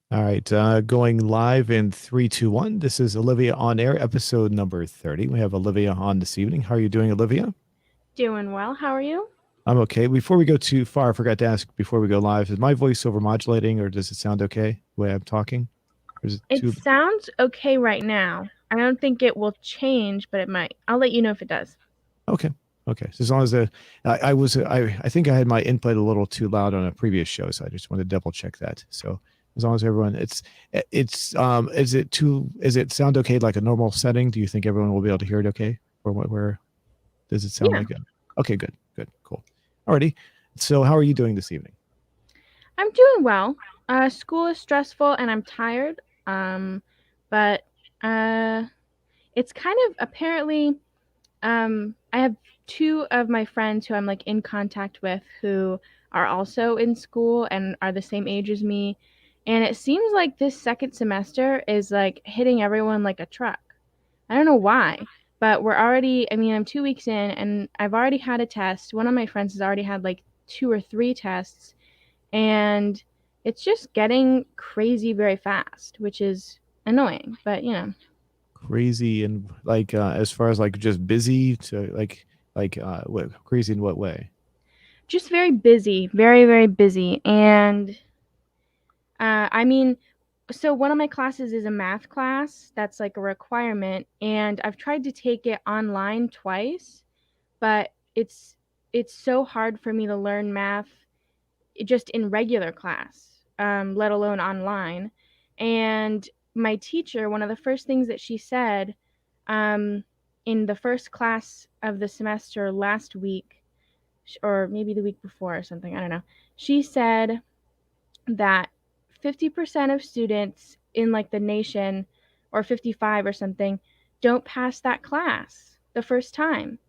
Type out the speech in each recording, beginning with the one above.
All right, going live in three, two, one. This is Olivia on Air, episode number 30. We have Olivia on this evening. How are you doing, Olivia? Doing well. How are you? I'm okay. Before we go too far, I forgot to ask before we go live, is my voice over modulating or does it sound okay the way I'm talking? Or is it It too? sounds okay right now. I don't think it will change, but it might. I'll let you know if it does. Okay. Okay. So as long as I think I had my input a little too loud on a previous show, so I just wanted to double check that. So as long as everyone, is it sound okay like a normal setting? Do you think everyone will be able to hear it okay? Or where does it sound Yeah, like it? Okay, good, good, cool. Alrighty. So how are you doing this evening? I'm doing well. School is stressful and I'm tired. But uh, it's kind of apparently. I have two of my friends who I'm like in contact with who are also in school and are the same age as me. And it seems like this second semester is like hitting everyone like a truck. I don't know why, but I'm 2 weeks in and I've already had a test. One of my friends has already had like two or three tests, and it's just getting crazy very fast, which is annoying, but Crazy and like as far as like just busy to what crazy in what way? just very busy, very, very busy. And I mean, so one of my classes is a math class that's like a requirement, and I've tried to take it online twice, but it's so hard for me to learn math just in regular class, let alone online. And my teacher, one of the first things that she said um, in the first class of the semester last week, or maybe the week before or something, I don't know, she said that 50% of students in like the nation, or 55 or something, don't pass that class the first time.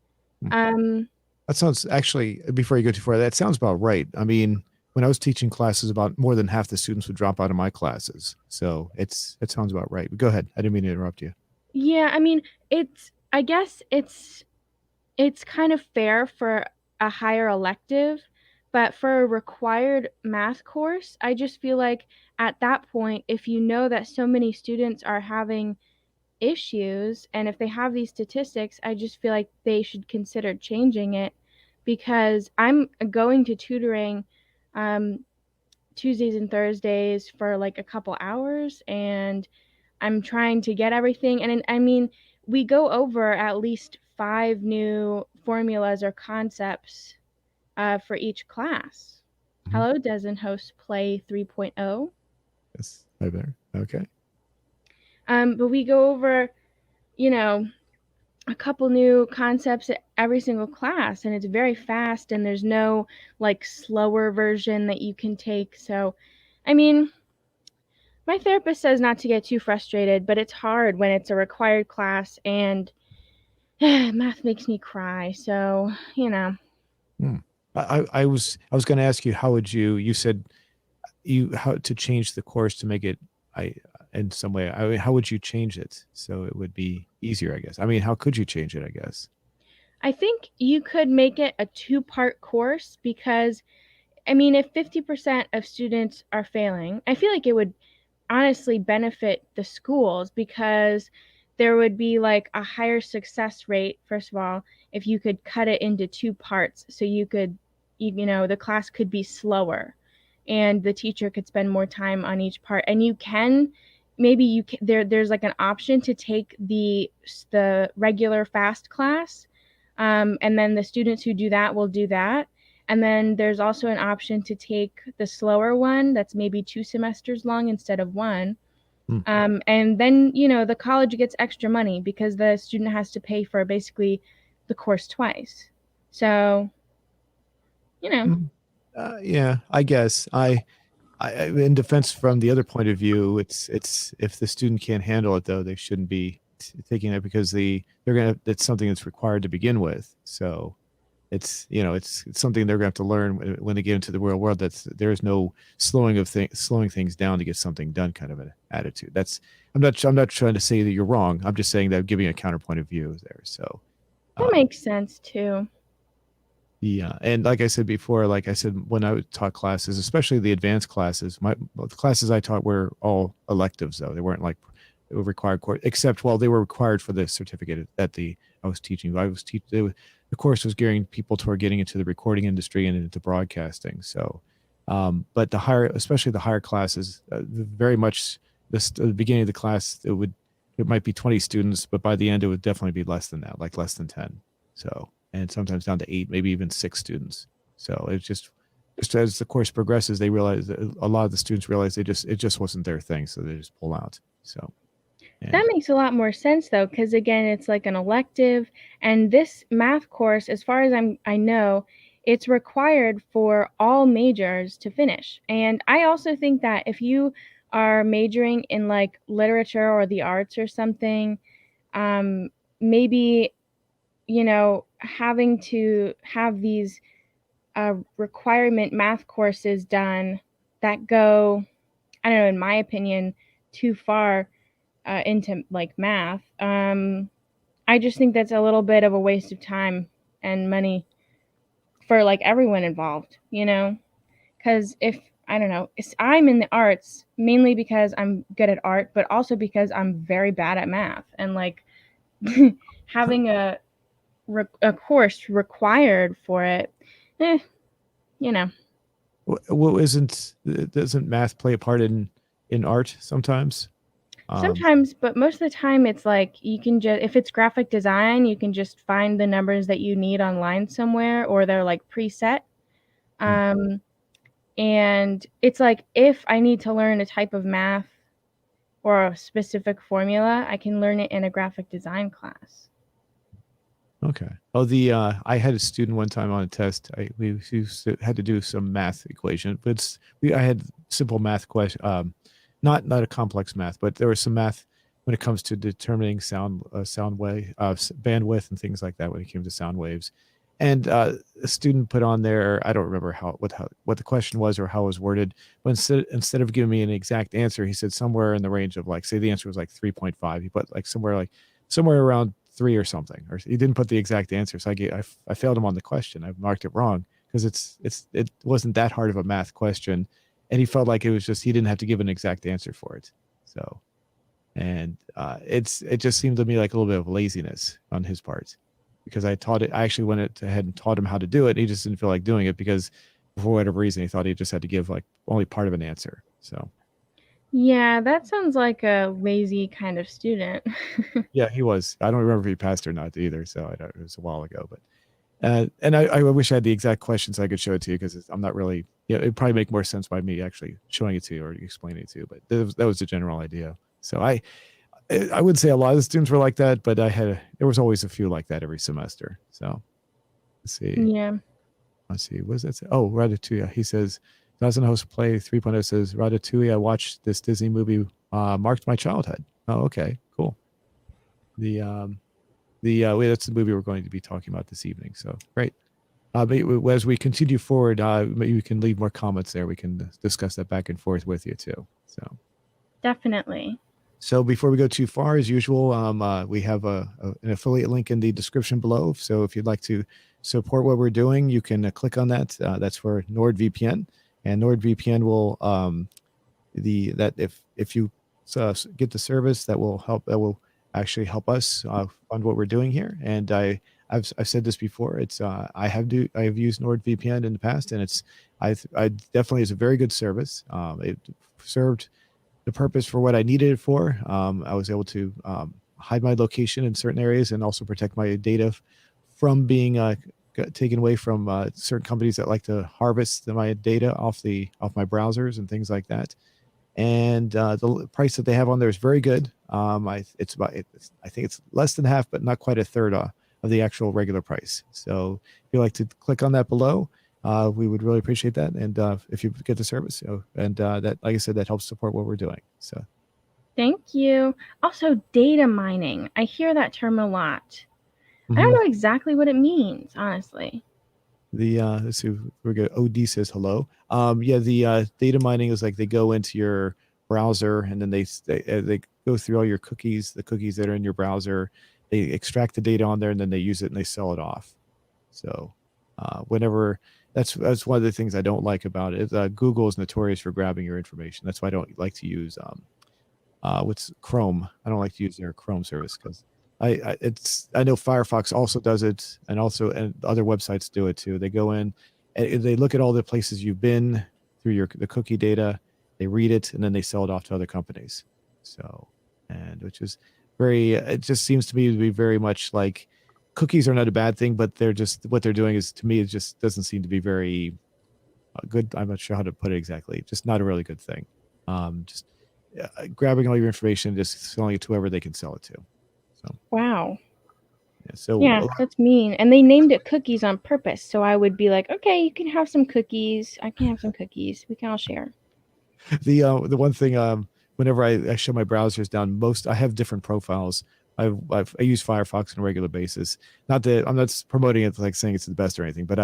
Hmm. Um, That sounds actually, before you go too far, that sounds about right. I mean, when I was teaching classes, about more than half the students would drop out of my classes. So it sounds about right. But go ahead. I didn't mean to interrupt you. yeah, I mean, I guess it's kind of fair for a higher elective, but for a required math course, I just feel like at that point, if you know that so many students are having issues and if they have these statistics, I just feel like they should consider changing it, because I'm going to tutoring um, Tuesdays and Thursdays for like a couple hours, and I'm trying to get everything. And I mean, we go over at least five new formulas or concepts for each class. Mhm. Hello, Doesn't Host Play 3.0. Yes, I better. Okay. But we go over, you know, a couple new concepts at every single class, and it's very fast, and there's no like slower version that you can take. So, I mean, my therapist says not to get too frustrated, but it's hard when it's a required class and math makes me cry. So, Hmm. I was going to ask you how would you said you how to change the course to make it I in some way. I mean, how would you change it so it would be easier, I guess? I mean, how could you change it, I guess? I think you could make it a two-part course, because, I mean, if 50% of students are failing, I feel like it would honestly benefit the schools, because there would be like a higher success rate, first of all, if you could cut it into two parts. So the class could be slower and the teacher could spend more time on each part. And there's like an option to take the regular fast class, and then the students who do that will do that. And then there's also an option to take the slower one that's maybe 2 semesters long instead of one. Hmm. And then, the college gets extra money because the student has to pay for basically the course twice. So, you know, Hmm. Yeah, I guess. In defense from the other point of view, it's if the student can't handle it though, they shouldn't be taking it because they're gonna it's something that's required to begin with. So it's something they're gonna have to learn when they get into the real world. There's no slowing things down to get something done kind of an attitude. That's I'm not trying to say that you're wrong. I'm just saying that I'm giving a counterpoint of view there. So that um, makes sense too. Yeah, and like I said before, like I said, when I would taught classes, especially the advanced classes, the classes I taught were all electives, though they weren't like they were required course, except well, they were required for the certificate that the I was teaching. The course was gearing people toward getting into the recording industry and into broadcasting. So, but the higher, especially the higher classes, very much the beginning of the class, it might be 20 students, but by the end, it would definitely be less than that, like less than 10. So, and sometimes down to 8, maybe even 6 students. So it's just as the course progresses, they realize that a lot of the students realize it just wasn't their thing, so they just pull out. So That and makes a lot more sense though, because again, it's like an elective, and this math course, as far as I know, it's required for all majors to finish. And I also think that if you are majoring in like literature or the arts or something, um, maybe, having to have these requirement math courses done that go, I don't know, in my opinion, too far into like math. I just think that's a little bit of a waste of time and money for like everyone involved, Because if I don't know, I'm in the arts mainly because I'm good at art, but also because I'm very bad at math, and like having a course required for it, eh, you know. well, isn't doesn't math play a part in art sometimes? Um, Sometimes, but most of the time it's like you can just, if it's graphic design, you can just find the numbers that you need online somewhere, or they're like preset. Um, and it's like if I need to learn a type of math or a specific formula, I can learn it in a graphic design class. Okay. Oh, I had a student one time on a test. We had to do some math equation, but I had simple math question, not a complex math, but there was some math when it comes to determining sound wave, bandwidth and things like that when it came to sound waves. And a student put on there, I don't remember what the question was or how it was worded, but instead of giving me an exact answer, he said somewhere in the range of like, say the answer was like 3.5. He put like somewhere around three or something, or he didn't put the exact answer. So I failed him on the question. I marked it wrong because it wasn't that hard of a math question, and he felt like it was just he didn't have to give an exact answer for it. So, and it just seemed to me like a little bit of laziness on his part because I taught it. I actually went ahead and taught him how to do it. He just didn't feel like doing it because for whatever reason he thought he just had to give like only part of an answer. So Yeah, that sounds like a lazy kind of student. yeah, he was. I don't remember if he passed or not either. So it was a while ago, but and I wish I had the exact question so I could show it to you because I'm not really, it'd probably make more sense by me actually showing it to you or explaining it to you. But that was the general idea. So I would say a lot of the students were like that, but there was always a few like that every semester. So let's see. Yeah. Let's see. What does that say? Oh, Ratatouille. He says, doesn't host play 3.0 says, Ratatouille, I watched this Disney movie, marked my childhood. Oh, okay, cool. The, that's the movie we're going to be talking about this evening. So great. As we continue forward, maybe we can leave more comments there. We can discuss that back and forth with you too. Definitely. So before we go too far, as usual, we have an affiliate link in the description below. So if you'd like to support what we're doing, you can click on that. That's for NordVPN, and NordVPN will if you get the service that will help actually help us fund what we're doing here. And I've said this before. It's I have used NordVPN in the past, and I definitely is a very good service. It served the purpose for what I needed it for. I was able to hide my location in certain areas and also protect my data from being taken away from certain companies that like to harvest my data off my browsers and things like that. And the price that they have on there is very good. I think it's less than half, but not quite a third of the actual regular price. So if you like to click on that below, we would really appreciate that. And if you get the service, and that, like I said, that helps support what we're doing. So Thank you. Also, data mining. I hear that term a lot. I don't mhm. know exactly what it means, honestly. Let's see, we're good. OD says hello. Yeah, the data mining is like they go into your browser and then they go through all your cookies, the cookies that are in your browser. They extract the data on there and then they use it and they sell it off. So Whenever that's one of the things I don't like about it. Google is notorious for grabbing your information. That's why I don't like to use what's Chrome. I don't like to use their Chrome service because I know Firefox also does it, and other websites do it too. They go in and they look at all the places you've been through the cookie data, they read it, and then they sell it off to other companies. So, and which is it just seems to me to be very much like cookies are not a bad thing, but they're just what they're doing is, to me, it just doesn't seem to be very good. I'm not sure how to put it exactly. Just not a really good thing. Just grabbing all your information, just selling it to whoever they can sell it to. So Wow. yeah, so Yeah, that's mean. And they named it cookies on purpose. So I would be like, okay, you can have some cookies. I can have some cookies. We can all share. the one thing, whenever I show my browsers down, I have different profiles. I use Firefox on a regular basis. Not that I'm not promoting it like saying it's the best or anything, but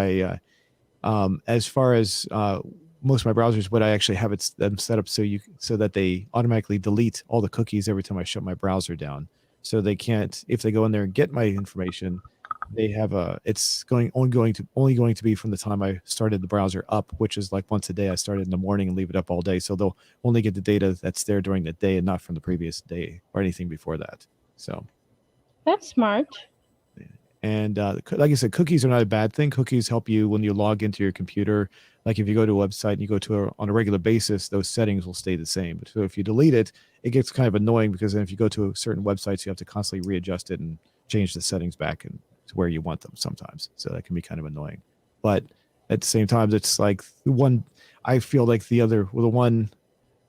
as far as most of my browsers, what I actually have them set up so that they automatically delete all the cookies every time I shut my browser down, so they can't, if they go in there and get my information, they have it's only going to be from the time I started the browser up, which is like once a day. I start it in the morning and leave it up all day, so they'll only get the data that's there during the day and not from the previous day or anything before that. So That's smart. and like I said, cookies are not a bad thing. Cookies help you when you log into your computer. Like if you go to a website and you go to on a regular basis, those settings will stay the same. So if you delete it, it gets kind of annoying, because then if you go to certain websites, you have to constantly readjust it and change the settings back and to where you want them sometimes. So that can be kind of annoying. But at the same time, it's like I feel like the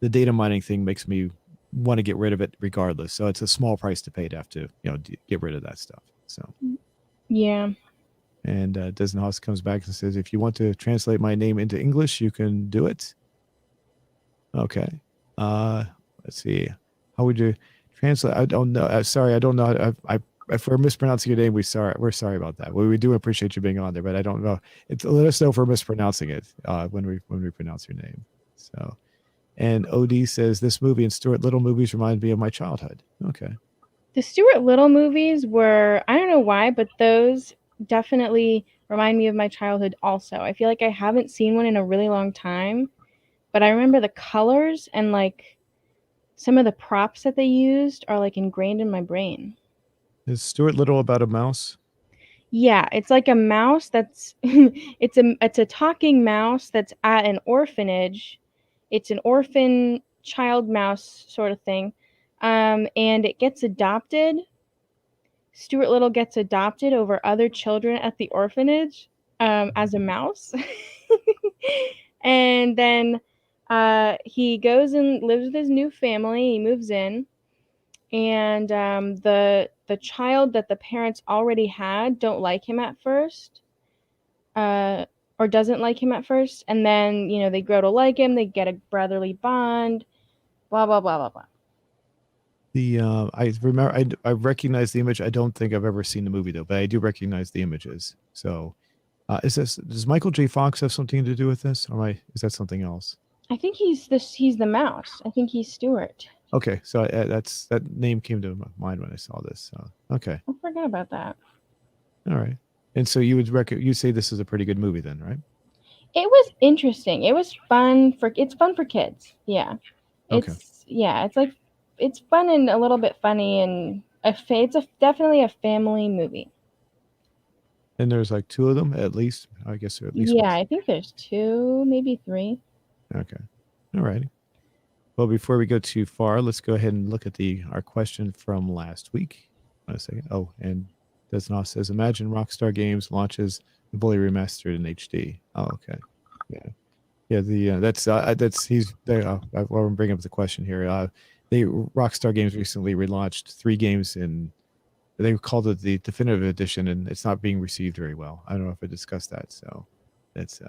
data mining thing makes me want to get rid of it regardless. So it's a small price to pay to have to, get rid of that stuff. So. Yeah. And Desenhaus comes back and says, if you want to translate my name into English, you can do it. Okay. Let's see. How would you translate? I don't know. Sorry, I don't know. If we're mispronouncing your name, we're sorry about that. We do appreciate you being on there, but I don't know. Let us know if we're mispronouncing it when we pronounce your name. So, and OD says, this movie and Stuart Little movies remind me of my childhood. Okay. The Stuart Little movies were, I don't know why, but those definitely remind me of my childhood also. I feel like I haven't seen one in a really long time, but I remember the colors and like some of the props that they used are like ingrained in my brain. Is Stuart Little about a mouse? Yeah, it's like a mouse that's it's a talking mouse that's at an orphanage. It's an orphan child mouse sort of thing. And it gets adopted. Stuart Little gets adopted over other children at the orphanage as a mouse. And then he goes and lives with his new family. He moves in, and the child that the parents already had don't like him at first, or doesn't like him at first, and then they grow to like him. They get a brotherly bond. Blah blah blah blah blah. I remember I recognize the image. I don't think I've ever seen the movie though, but I do recognize the images. So, does Michael J. Fox have something to do with this, or is that something else? I think he's the mouse. I think he's Stuart. Okay, so that name came to mind when I saw this. So, okay, I forgot about that. all right. And so you say this is a pretty good movie then, right? It was interesting. It was fun it's fun for kids. Yeah. Okay. It's fun and a little bit funny, and definitely a family movie. And there's like two of them at least, I guess, or at least Yeah, one. I think there's 2, maybe 3. Okay. All righty. Well, before we go too far, let's go ahead and look at our question from last week. One second. Oh, and Desnoff says, imagine Rockstar Games launches the fully remastered in HD. Oh, okay. Yeah. Yeah, that's he's there. I'll bring up the question here. Rockstar Games recently relaunched 3 games they called it the definitive edition, and it's not being received very well. I don't know if I discussed that. So that's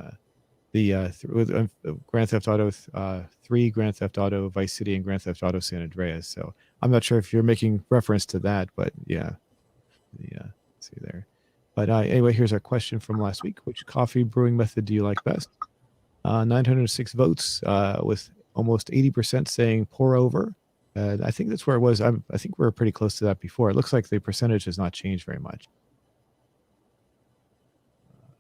Grand Theft Auto 3, Grand Theft Auto Vice City, and Grand Theft Auto San Andreas. So I'm not sure if you're making reference to that, but yeah, let's see there. But anyway, here's our question from last week. Which coffee brewing method do you like best? 906 votes, with almost 80% saying pour over. I think that's where it was. I think we were pretty close to that before. It looks like the percentage has not changed very much.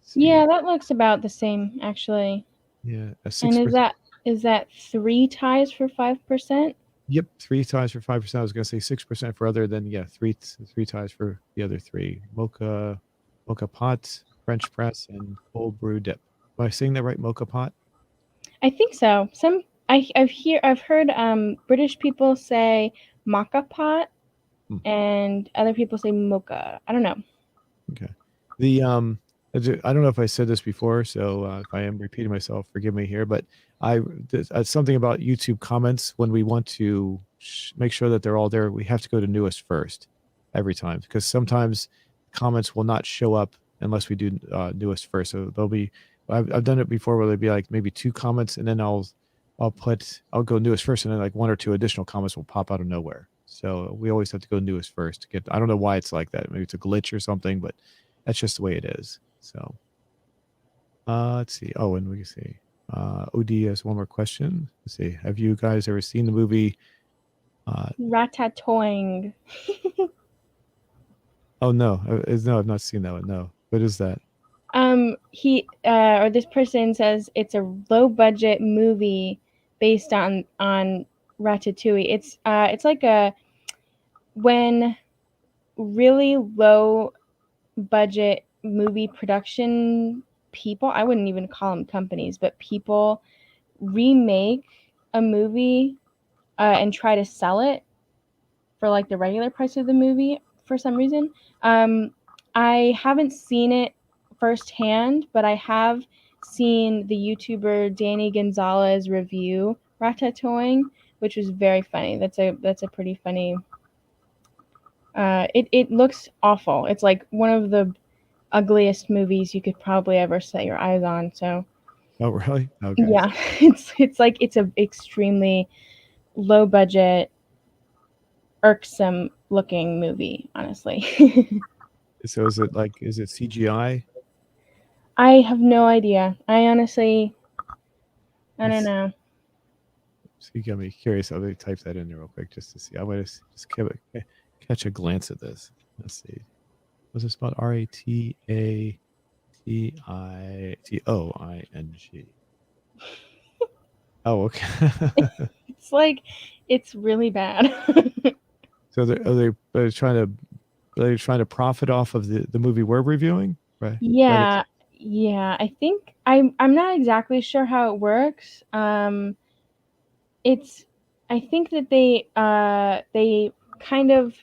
see. Yeah, that looks about the same actually. Yeah, a And 6%. is that 3 ties for 5%? Yep, 3 ties for 5%. I was gonna say 6% for other. Then yeah, three ties for the other three. Mocha pot, French press, and cold brew dip. Am I saying that right? Mocha pot. I think so. I've heard British people say maca pot Hmm. and other people say mocha. I don't know. Okay. The I don't know if I said this before, so if I am repeating myself, forgive me here. But something about YouTube comments when we want to make sure that they're all there, we have to go to newest first every time because sometimes comments will not show up unless we do newest first. So there'll be I've done it before where there'll be like maybe two comments and then I'll go newest first and then like one or two additional comments will pop out of nowhere. So we always have to go newest first to get. I don't know why it's like that. Maybe it's a glitch or something, but that's just the way it is. So let's see. Oh, and we can see. OD has one more question. Let's see. Have you guys ever seen the movie? Uh, Ratatouille. oh no, no, I've not seen that one. No, what is that? He or this person says it's a low budget movie based on Ratatouille. It's like a when really low budget movie production people, I wouldn't even call them companies, but people remake a movie and try to sell it for like the regular price of the movie for some reason. Um, I haven't seen it firsthand, but I have seen the YouTuber Danny Gonzalez review Ratatouille, which was very funny. That's a pretty funny. It looks awful. It's like one of the ugliest movies you could probably ever set your eyes on. So Oh really? Okay. yeah, it's like it's a extremely low budget, irksome looking movie. Honestly, So is it CGI? I have no idea. I honestly, I don't It's know. so you got me curious. I'll type that in there real quick just to see. I want to just catch a glance at this. Let's see. Was it spelled Ratatitoing? Oh, okay. It's like it's really bad. So they're trying to profit off of the movie we're reviewing, right? Yeah, yeah. I think I'm not exactly sure how it works. It's I think that they kind of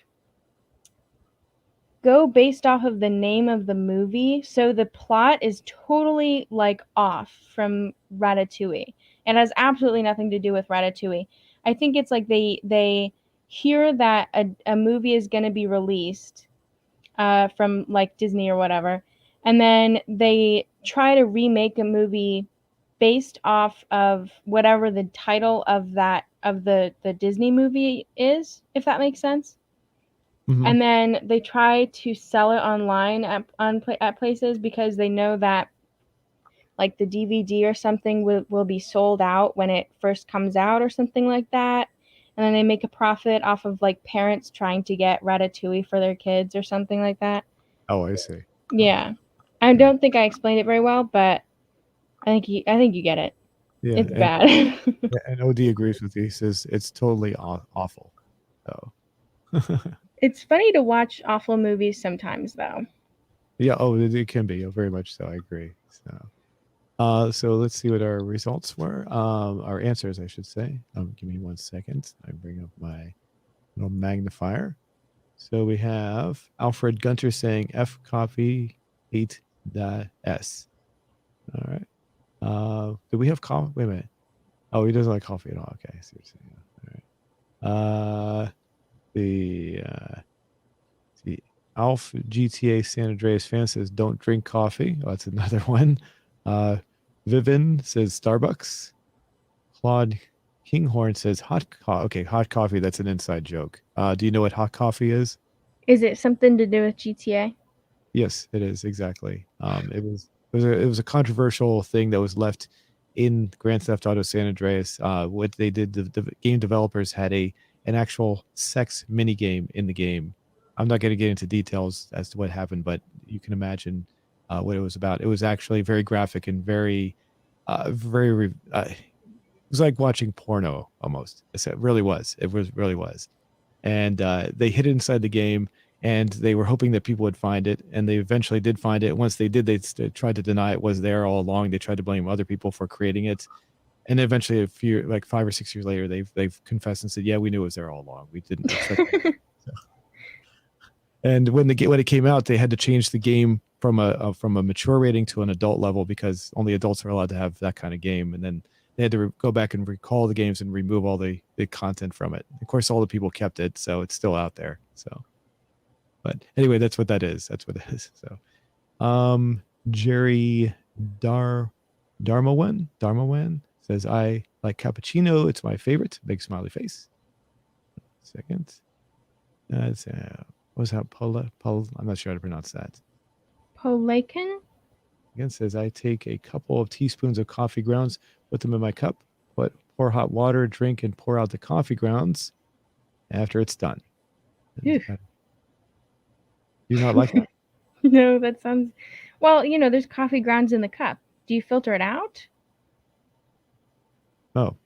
go based off of the name of the movie. So the plot is totally like off from Ratatouille. It has absolutely nothing to do with Ratatouille. I think it's like they hear that a movie is going to be released from like Disney or whatever, and then they try to remake a movie based off of whatever the title of the Disney movie is, if that makes sense. Hmm. And then they try to sell it online at places because they know that like the DVD or something will be sold out when it first comes out or something like that. And then they make a profit off of like parents trying to get Ratatouille for their kids or something like that. Oh, I see. Okay. Yeah. I Yeah. don't think I explained it very well, but I think you get it. Yeah. It's bad. And OD agrees with you. He says it's totally awful. So It's funny to watch awful movies sometimes though. yeah. Oh, it can be. Very much so. I agree. So let's see what our results were. Our answers, I should say. Give me 1 second. I bring up my little magnifier. So we have Alfred Gunter saying F coffee 8.S. All right. Do we have coffee? Wait a minute. Oh, he doesn't like coffee at all. Okay, I see what you're saying. All right. The Alf GTA San Andreas fan says don't drink coffee. Oh, that's another one. Uh, Vivin says Starbucks. Claude Kinghorn says hot coffee. Okay, hot coffee. That's an inside joke. Do you know what hot coffee is? Is it something to do with GTA? Yes, it is exactly. It was a controversial thing that was left in Grand Theft Auto San Andreas. What they did, the game developers had an actual sex mini game in the game. I'm not going to get into details as to what happened, but you can imagine what it was about. It was actually very graphic and very, it was like watching porno almost. It really was. It was really was. And they hid it inside the game, and they were hoping that people would find it, and they eventually did find it. Once they did, they tried to deny it was there all along. They tried to blame other people for creating it, and eventually, a few like 5 or 6 years later, they've confessed and said, "Yeah, we knew it was there all along. We didn't expect it." So, and when it came out, they had to change the game from a mature rating to an adult level because only adults are allowed to have that kind of game. And then they had to go back and recall the games and remove all the content from it. Of course, all the people kept it, so it's still out there. So, but anyway, that's what that is. That's what it is. So, Jerry Darmawan says, I like cappuccino. It's my favorite. Big smiley face. Second. That's what was that? I'm not sure how to pronounce that. Polakin? Again, says, I take a couple of teaspoons of coffee grounds, put them in my cup, pour hot water, drink, and pour out the coffee grounds after it's done. Do you not like that? No, that sounds... Well, there's coffee grounds in the cup. Do you filter it out? Oh,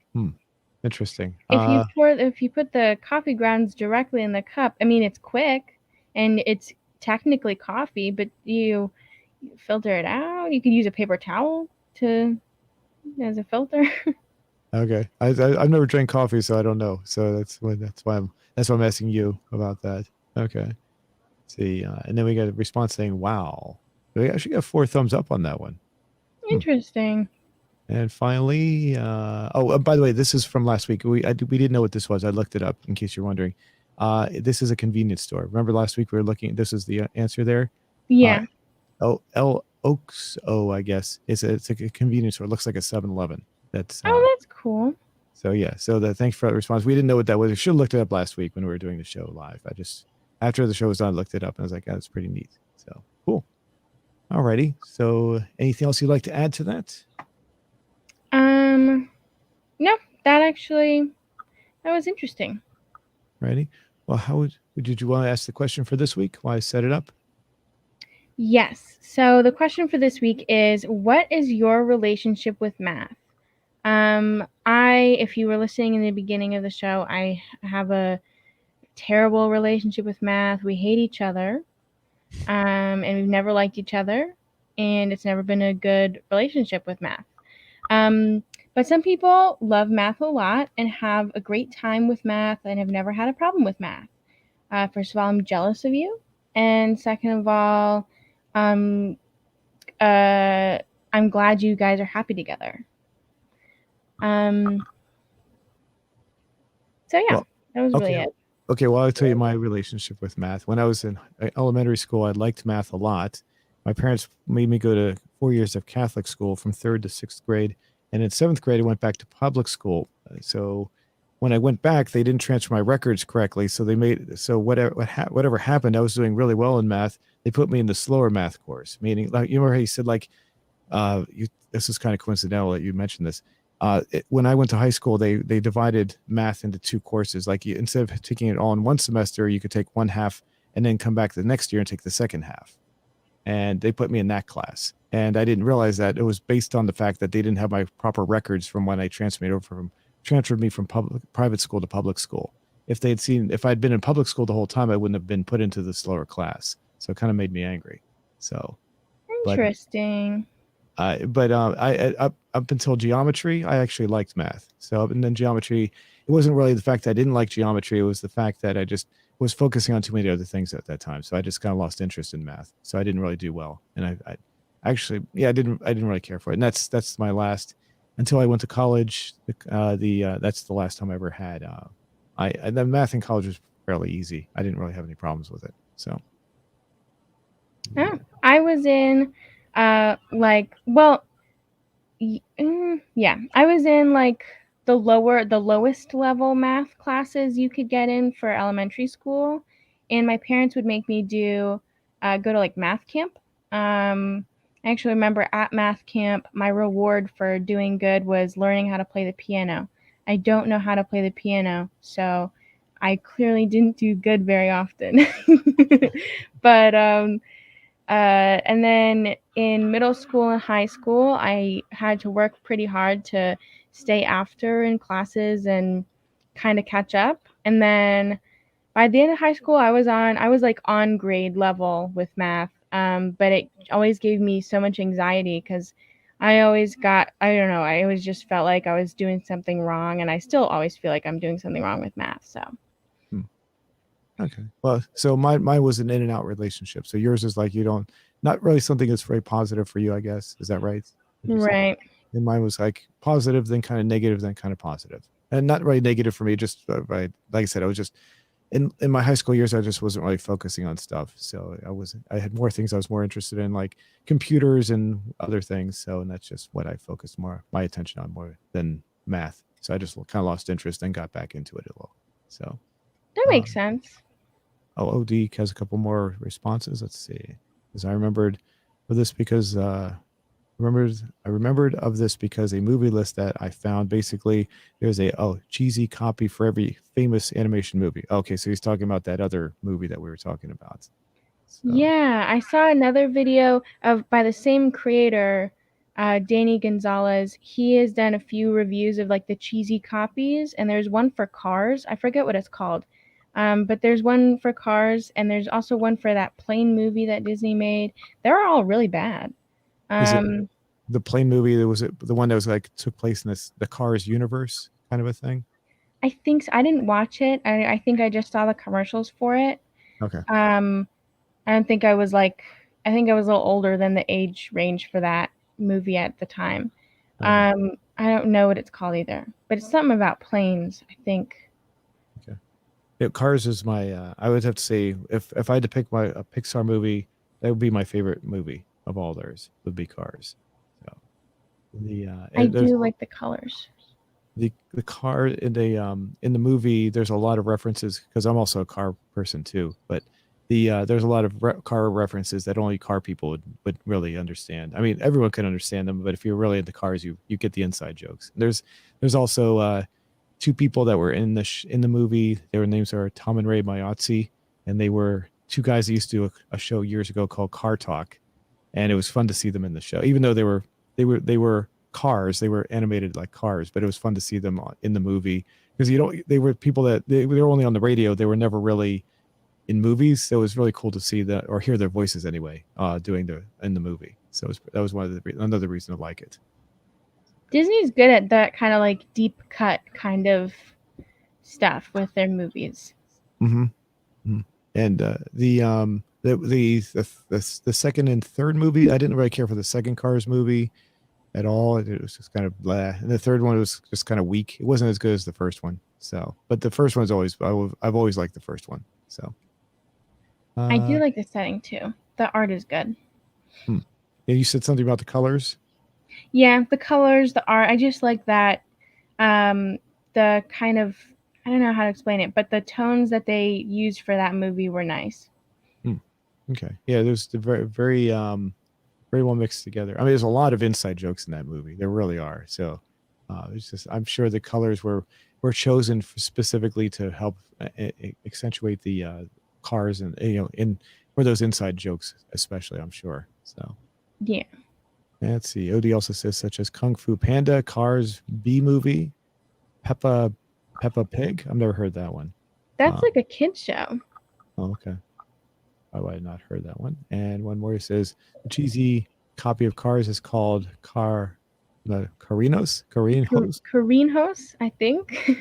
interesting. If you put the coffee grounds directly in the cup, I mean, it's quick and it's technically coffee, but you filter it out. You could use a paper towel as a filter. Okay, I've never drank coffee, so I don't know. So that's why I'm asking you about that. Okay, let's see, and then we got a response saying, "Wow." We actually got 4 thumbs up on that one. Interesting. And finally, by the way, this is from last week. We didn't know what this was. I looked it up in case you're wondering. This is a convenience store. Remember last week we were looking. This is the answer there. Yeah. Oaks, I guess it's a convenience store. It looks like a 7-Eleven. That's cool. So yeah. So thanks for that response. We didn't know what that was. We should have looked it up last week when we were doing the show live. I just after the show was done, I looked it up and I was like, oh, that's pretty neat. So cool. Alrighty. So anything else you'd like to add to that? No, that was interesting. Righty. Well, did you want to ask the question for this week while I set it up? Yes. So the question for this week is, what is your relationship with math? If you were listening in the beginning of the show, I have a terrible relationship with math. We hate each other. And we've never liked each other, and it's never been a good relationship with math. But some people love math a lot and have a great time with math and have never had a problem with math. First of all, I'm jealous of you. And second of all, I'm glad you guys are happy together. So yeah, that was really it. Okay, well, I'll tell you my relationship with math. When I was in elementary school, I liked math a lot. My parents made me go to 4 years of Catholic school from 3rd to 6th grade. And in 7th grade, I went back to public school. So when I went back, they didn't transfer my records correctly. So whatever happened, I was doing really well in math. They put me in the slower math course, meaning, like, you remember how you said, like, this is kind of coincidental that you mentioned this. When I went to high school, they divided math into 2 courses. Like, instead of taking it all in one semester, you could take one half and then come back the next year and take the second half. And they put me in that class. And I didn't realize that it was based on the fact that they didn't have my proper records from when I transferred me from private school to public school. If I'd been in public school the whole time, I wouldn't have been put into the slower class. So it kind of made me angry. So interesting. But up until geometry, I actually liked math. And then geometry, it wasn't really the fact that I didn't like geometry. It was the fact that I just was focusing on too many other things at that time. So I just kind of lost interest in math. So I didn't really do well. And I didn't really care for it. And that's my last, until I went to college. That's the last time I ever had. The math in college was fairly easy. I didn't really have any problems with it. So. Oh, I was in, I was in like the lowest level math classes you could get in for elementary school, and my parents would make me go to like math camp. I actually remember at math camp, my reward for doing good was learning how to play the piano. I don't know how to play the piano, so I clearly didn't do good very often. But and then in middle school and high school, I had to work pretty hard to stay after in classes and kind of catch up. And then by the end of high school, I was like on grade level with math. But it always gave me so much anxiety because I don't know, I always just felt like I was doing something wrong, and I still always feel like I'm doing something wrong with math. So Hmm. Okay. Well, so mine was an in and out relationship. So yours is like you don't, not really something that's very positive for you, I guess. Is that right? Would you say? right. And mine was like positive, then kind of negative, then kind of positive. And not really negative for me, just right. Like I said, I was just in my high school years, I just wasn't really focusing on stuff. So I had more things I was more interested in, like computers and other things. So, and that's just what I focused more my attention on more than math. So I just kind of lost interest and got back into it a little. So, That makes um, sense. oh, OD has a couple more responses. Let's see. Because I remembered of this because remembered I remembered of this because a movie list that I found basically there's a cheesy copy for every famous animation movie. Okay, so he's talking about that other movie that we were talking about. So Yeah, I saw another video of by the same creator, Danny Gonzalez. He has done a few reviews of like the cheesy copies, and there's one for Cars. I forget what it's called, but there's one for Cars, and there's also one for that plane movie that Disney made. They're all really bad. is it Um, the plane movie that was it the one that was like took place in this the Cars universe kind of a thing? I think so. I didn't watch it. I think I just saw the commercials for it. Okay. Um, I don't think I was like, I think I was a little older than the age range for that movie at the time. Okay. I don't know what it's called either, but it's something about planes, I think. Okay. Yeah, Cars is my I would have to say if I had to pick my a Pixar movie, that would be my favorite movie of all theirs would be Cars. So the I there's do like the colors. the car in the movie there's a lot of references because I'm also a car person too, but there's a lot of car references that only car people would really understand. I mean everyone can understand them, but if you're really into cars you get the inside jokes. There's also two people that were in in the movie. Their names are Tom and Ray Mayotzi, and they were two guys that used to do a show years ago called Car Talk, and it was fun to see them in the show. Even though they were cars, they were animated like cars, but it was fun to see them in the movie because you don't. They were people that they were only on the radio. They were never really in movies, so it was really cool to see that or hear their voices anyway, doing in the movie. So that was one of another reason to like it. Disney's good at that kind of like deep cut kind of stuff with their movies. Mm-hmm. Mm-hmm. And the second and third movie, I didn't really care for the second Cars movie at all. It was just kind of blah. And the third one was just kind of weak. It wasn't as good as the first one. So, but the first one's always I've always liked the first one. So, I do uh, like the setting too. The art is good. hmm. Yeah, you said something about the colors. Yeah, the colors, the art. I just like that. Um, the kind of, I don't know how to explain it, but the tones that they used for that movie were nice. Hmm. Okay, yeah, there's the very well mixed together. I mean, there's a lot of inside jokes in that movie. There really are. So, it's just I'm sure the colors were chosen specifically to help accentuate the cars and in for those inside jokes, especially. I'm sure. So Yeah, let's see. OD also says such as Kung Fu Panda, Cars, B movie, Peppa Peppa Pig. I've never heard that one. that's Uh, like a kid show. oh, okay. Oh, I had not heard that one. And one more says the cheesy copy of Cars is called Carinos. Karinhos, I think.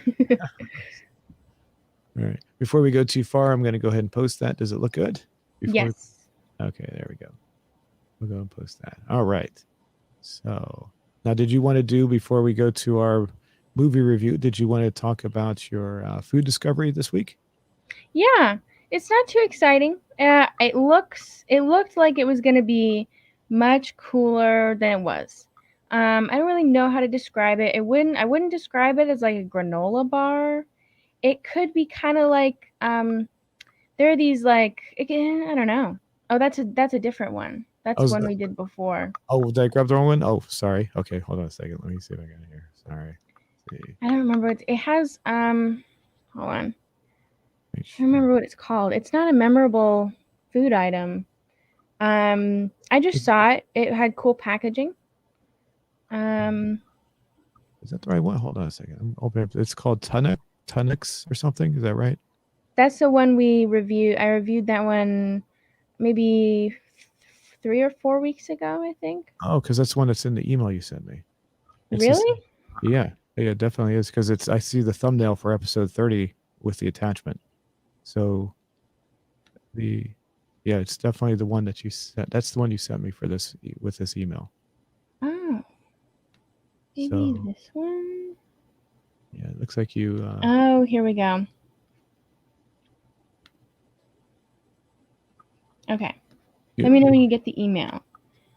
All right. Before we go too far, I'm going to go ahead and post that. Does it look good? Before Yes. okay, there we go. We'll go and post that. All right. So now, did you want to do before we go to our movie review? Did you want to talk about your food discovery this week? Yeah, it's not too exciting. It looked like it was gonna be much cooler than it was. I don't really know how to describe it. I wouldn't describe it as like a granola bar. It could be kind of like there are these like again, I don't know. Oh, that's a different one. I That's was. one we did before. Oh, did I grab the wrong one? Oh, sorry. Okay, hold on a second. Let me see if I got it here. Sorry. Let's see. I don't remember what it has. Hold on. Make I don't sure. remember what it's called. It's not a memorable food item. I just saw it. It had cool packaging. Um, Is that the right one? Hold on a second. I'm opening up. It's called Tunix or something. Is that right? that's the one we reviewed. I reviewed that one maybe 3 or 4 weeks ago, I think. Oh, because that's one that's in the email you sent me. It's just, Really? yeah, yeah, it definitely is. Because it's, I see the thumbnail for episode 30 with the attachment. So the, yeah, it's definitely the one that you sent. That's the one you sent me for this with this email. Oh, maybe So this one. yeah, it looks like you. Oh, here we go. Okay. Let me know when you get the email.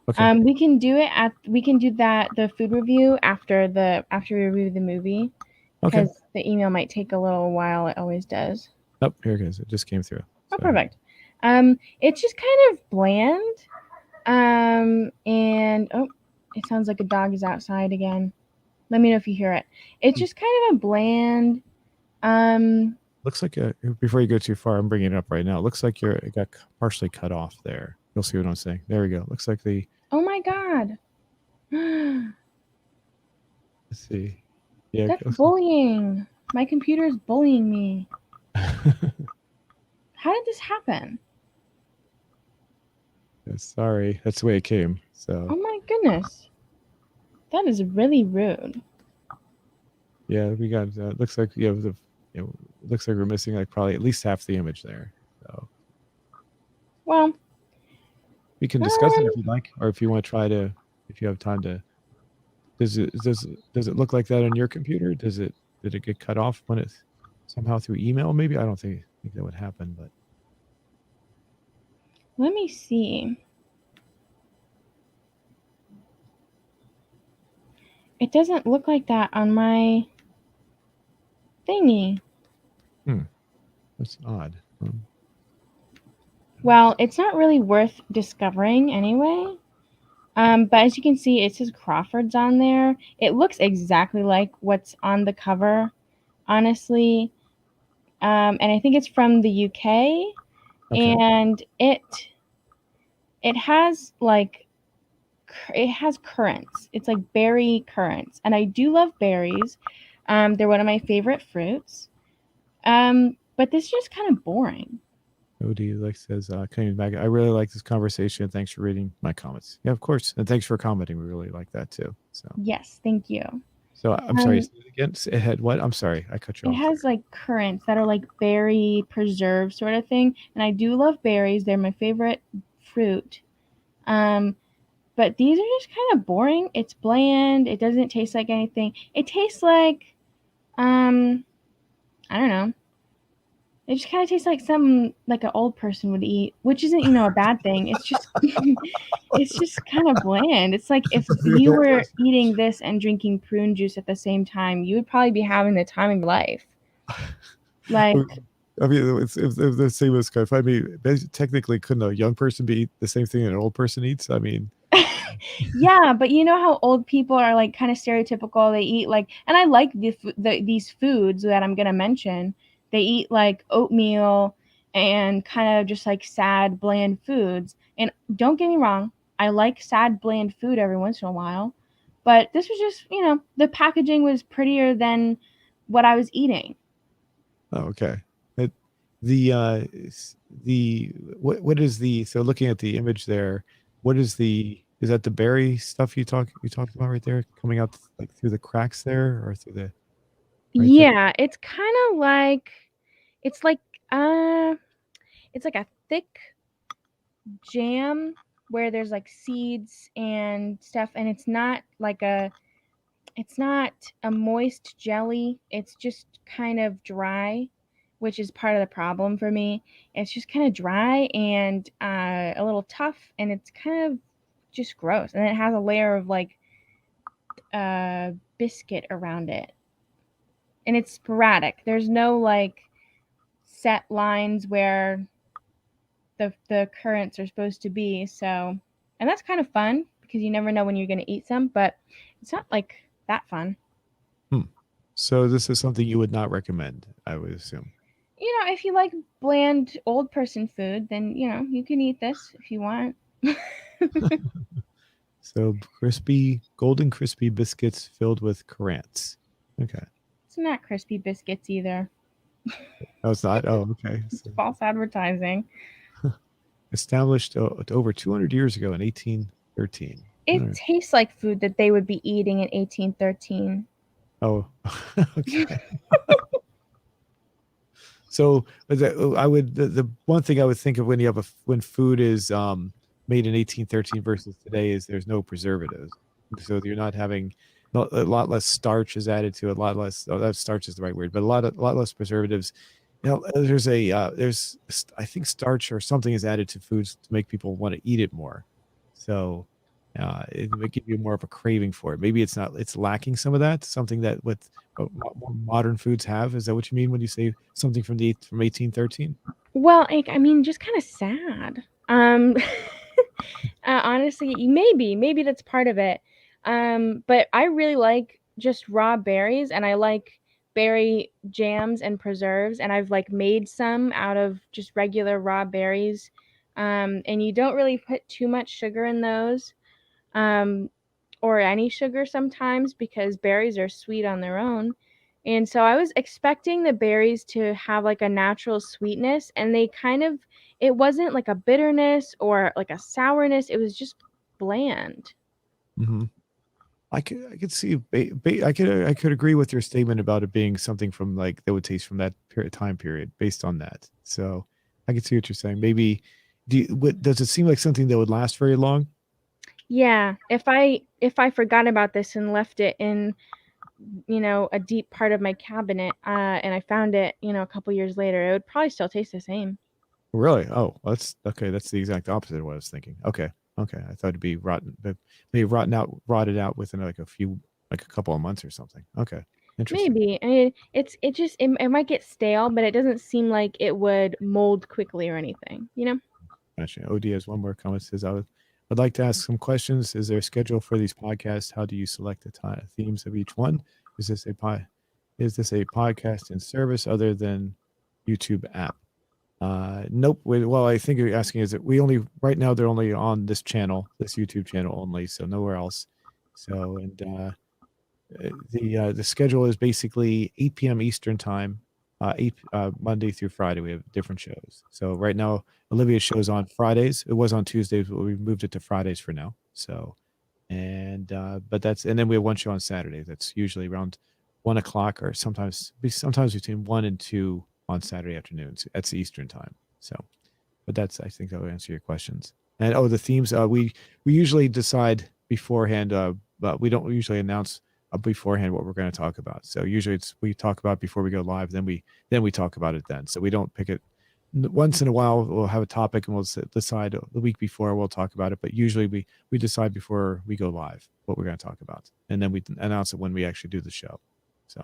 Okay. We can do it at we can do that the food review after we review the movie Okay. because the email might take a little while. It always does. Oh, here it is. It just came through. Oh, So perfect. It's just kind of bland. And oh, it sounds like a dog is outside again. Let me know if you hear it. It's just kind of a bland. Um, looks like before you go too far, I'm bringing it up right now. It looks like it got partially cut off there. You'll see what I'm saying. There we go. Looks like the. oh my god. Let's see. Yeah. That's bullying. My computer is bullying me. How did this happen? Sorry, that's the way it came. Oh So my goodness. That is really rude. yeah, we got. Looks like looks like we're missing like probably at least half the image there. So Well, we can discuss it if you'd like, or if you want to try to, if you have time to. Does it look like that on your computer? Did it get cut off when it somehow through email? Maybe I don't think that would happen, but let me see. It doesn't look like that on my thingy. that's odd. Well, it's not really worth discovering anyway. But as you can see, it says Crawford's on there. It looks exactly like what's on the cover, honestly. And I think it's from the UK, Okay. and it has like it has currants. It's like berry currants, and I do love berries. They're one of my favorite fruits. But this is just kind of boring. OD like says, coming back. I really like this conversation. Thanks for reading my comments. Yeah, of course. And thanks for commenting. We really like that too. So Yes, thank you. I'm sorry, say it again. It had what? I'm sorry. I cut you It off has there. like currants that are like berry preserve sort of thing, and I do love berries. They're my favorite fruit. Um, but these are just kind of boring. It's bland. It doesn't taste like anything. It tastes like I don't know. It just kind of tastes like something like an old person would eat, which isn't, a bad thing. It's just it's just kind of bland. It's like if you were eating this and drinking prune juice at the same time, you would probably be having the time of your life. Like, I mean, if the same as if I mean, technically, couldn't a young person be the same thing that an old person eats? I mean, yeah, but you know how old people are like kind of stereotypical. They eat like, and I like these foods that I'm gonna mention. They eat like oatmeal and kind of just like sad, bland foods. And don't get me wrong, I like sad, bland food every once in a while. But this was just, the packaging was prettier than what I was eating. oh, okay. It, the the what is the so looking at the image there, what is that the berry stuff you talked about right there coming out like through the cracks there or through the right there? Yeah, it's kind of like it's like uh it's like a thick jam where there's like seeds and stuff, and it's not a moist jelly. It's just kind of dry, which is part of the problem for me. It's just kind of dry and a little tough, and it's kind of just gross, and it has a layer of like biscuit around it, and it's sporadic. There's no like set lines where the currents are supposed to be. So, and that's kind of fun because you never know when you're going to eat some, but it's not like that fun. Hmm. So this is something you would not recommend, I would assume. If you like bland old person food, then you can eat this if you want. So crispy, golden crispy biscuits filled with currants. Okay. It's not crispy biscuits either. No, it's not. Oh, okay. It's So false advertising. established over 200 years ago in 1813. All It right. tastes like food that they would be eating in 1813. Oh, okay. So I would the one thing I would think of when you have when food is made in 1813 versus today is there's no preservatives, so you're not having a lot less starch is added to it, a lot less. Oh, that starch is the right word, but a lot less preservatives. There's I think starch or something is added to foods to make people want to eat it more. So it would give you more of a craving for it. Maybe it's lacking some of that, something that with more modern foods have. Is that what you mean when you say something from 1813? Well, I mean, just kind of sad. Honestly, maybe that's part of it. But I really like just raw berries, and I like berry jams and preserves, and I've like made some out of just regular raw berries. And you don't really put too much sugar in those. Um, or any sugar sometimes because berries are sweet on their own. And so I was expecting the berries to have like a natural sweetness, and they kind of, it wasn't like a bitterness or like a sourness, it was just bland. Hmm. I could see I could agree with your statement about it being something from like that would taste from that time period based on that. So I can see what you're saying. Maybe does it seem like something that would last very long? Yeah, if I forgot about this and left it in, a deep part of my cabinet, and I found it, a couple years later, it would probably still taste the same. Really? Oh, that's okay. That's the exact opposite of what I was thinking. Okay. Okay. I thought it'd be rotten, but maybe rotted out within like a couple of months or something. Okay. Interesting. Maybe. I mean, it might get stale, but it doesn't seem like it would mold quickly or anything, you know? Actually, OD has one more comment. Says, I'd like to ask some questions. Is there a schedule for these podcasts? How do you select the themes of each one? Is this a Is this a podcast in service other than YouTube app? Nope. Well, I think you're asking is that we only right now they're only on this channel, this YouTube channel only, so nowhere else. So and the schedule is basically 8 p.m. Eastern time, 8 Monday through Friday. We have different shows. So right now, Olivia's show's on Fridays. It was on Tuesdays, but we moved it to Fridays for now. So and but and then we have one show on Saturday. That's usually around 1 o'clock or sometimes between 1 and 2 on Saturday afternoons. That's Eastern time. So, but I think that will answer your questions. And the themes we usually decide beforehand. But we don't usually announce beforehand what we're going to talk about. So usually we talk about before we go live, then we talk about it then. So we don't pick it once in a while. We'll have a topic and we'll decide the week before we'll talk about it. But usually we decide before we go live what we're going to talk about, and then we announce it when we actually do the show. So,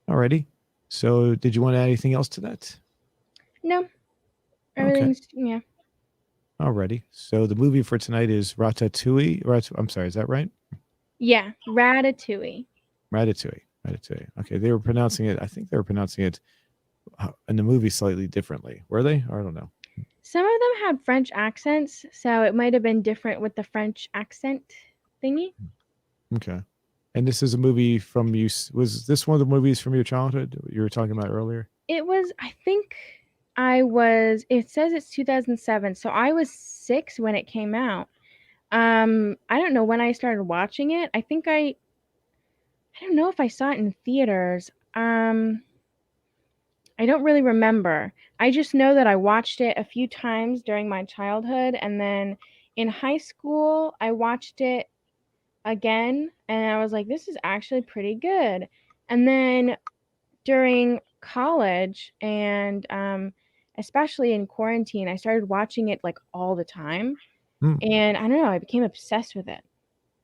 alrighty. So did you want to add anything else to that? No, Okay. everything's, yeah. Alrighty. So the movie for tonight is Ratatouille. I'm sorry, is that right? Yeah, Ratatouille. Ratatouille. Ratatouille. Okay, they were pronouncing it. I think they were pronouncing it in the movie slightly differently. Were they? Or I don't know. Some of them had French accents, so it might have been different with the French accent thingy. Okay. And this is a movie from you. Was this one of the movies from your childhood you were talking about earlier? It was, I think it says it's 2007, so I was 6 when it came out. I don't know when I started watching it. I don't know if I saw it in theaters. I don't really remember. I just know that I watched it a few times during my childhood, and then in high school, I watched it again, and I was like, this is actually pretty good. And then during college and especially in quarantine, I started watching it like all the time. Hmm. And I don't know, I became obsessed with it.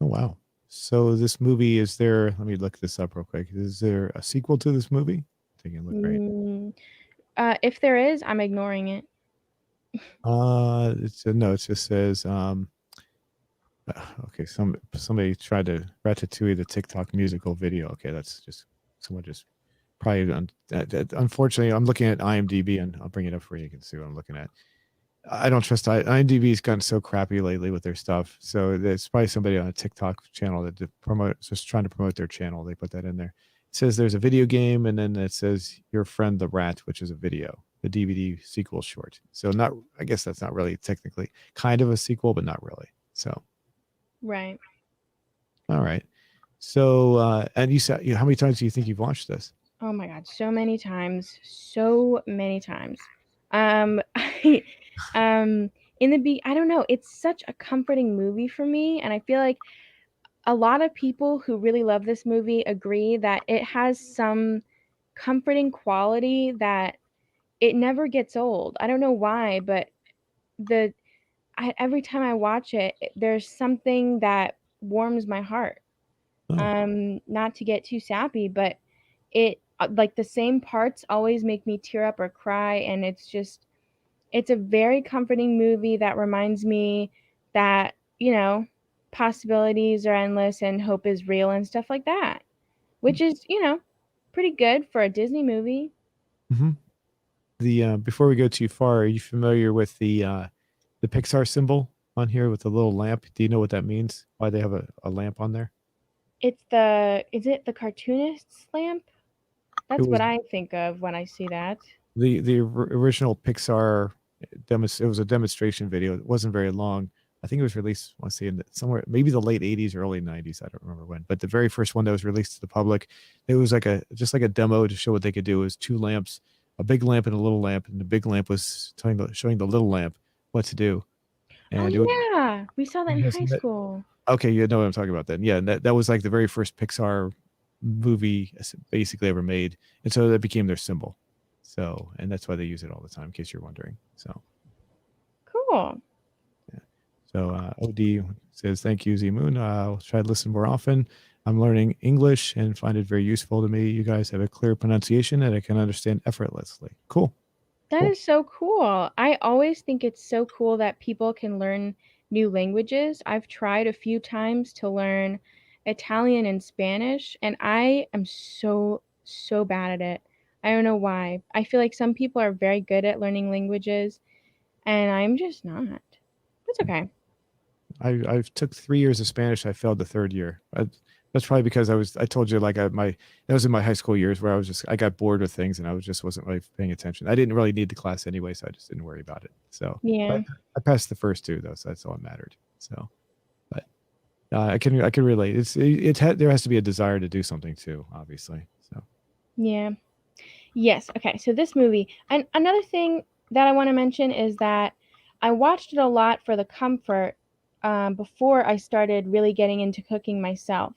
Oh wow. So this movie is there? Let me look this up real quick. Is there a sequel to this movie? Taking a look right. Mm, if there is, I'm ignoring it. It's no. It just says okay. Somebody tried to Ratatouille the TikTok musical video. Okay, that's just someone just probably unfortunately I'm looking at IMDb and I'll bring it up for you. You can see what I'm looking at. I don't trust IMDb's gotten so crappy lately with their stuff. So there's probably somebody on a TikTok channel that just trying to promote their channel. They put that in there. It says there's a video game, and then it says Your Friend the Rat, which is a video, the DVD sequel short. So not, I guess that's not really technically kind of a sequel, but not really. So Right. all right. So and you said, how many times do you think you've watched this? Oh my God, so many times, so many times. I, in the I don't know, it's such a comforting movie for me, and I feel like a lot of people who really love this movie agree that it has some comforting quality that it never gets old. I don't know why, but the every time I watch it, there's something that warms my heart. Oh. Not to get too sappy, but it like the same parts always make me tear up or cry, and it's a very comforting movie that reminds me that, possibilities are endless and hope is real and stuff like that, which is, pretty good for a Disney movie. Mm-hmm. The before we go too far, are you familiar with the Pixar symbol on here with the little lamp? Do you know what that means? Why they have a lamp on there? Is it the cartoonist's lamp? It That's what was I think of when I see that. the original Pixar it was a demonstration video. It wasn't very long. I think it was released, let's see, somewhere maybe the late 80s, early 90s. I don't remember when, but the very first one that was released to the public, it was like just like a demo to show what they could do. It was two lamps, a big lamp and a little lamp, and the big lamp was showing the little lamp what to do. Oh And it would, yeah, we saw that in yes, high school. okay, you know what I'm talking about then. Yeah, and that was like the very first Pixar movie basically ever made. And so that became their symbol. So, and that's why they use it all the time, in case you're wondering. So, Cool. yeah. So, OD says, thank you, Z Moon. I'll try to listen more often. I'm learning English and find it very useful to me. You guys have a clear pronunciation that I can understand effortlessly. Cool. That Cool. is so cool. I always think it's so cool that people can learn new languages. I've tried a few times to learn Italian and Spanish, and I am so, so bad at it. I don't know why. I feel like some people are very good at learning languages, and I'm just not. That's okay. I took 3 years of Spanish. I failed the third year. That's probably because I told you like that was in my high school years where I got bored with things and I wasn't really paying attention. I didn't really need the class anyway, so I just didn't worry about it. So Yeah. I passed the first two though, so that's all that mattered. So, but I can relate. There has to be a desire to do something too, obviously. So Yeah. Yes. Okay. So this movie, and another thing that I want to mention is that I watched it a lot for the comfort before I started really getting into cooking myself.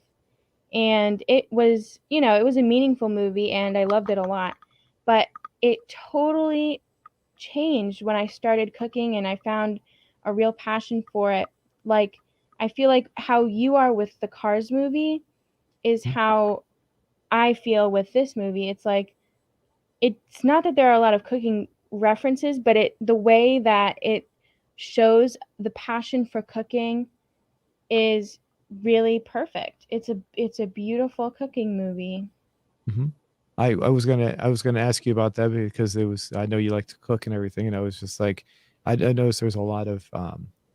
And it was a meaningful movie and I loved it a lot. But it totally changed when I started cooking and I found a real passion for it. Like, I feel like how you are with the Cars movie is how I feel with this movie. It's like, it's not that there are a lot of cooking references, but the way that it shows the passion for cooking is really perfect. It's a beautiful cooking movie. hmm I was gonna ask you about that because I know you like to cook and everything, and I was just like I noticed there's a lot of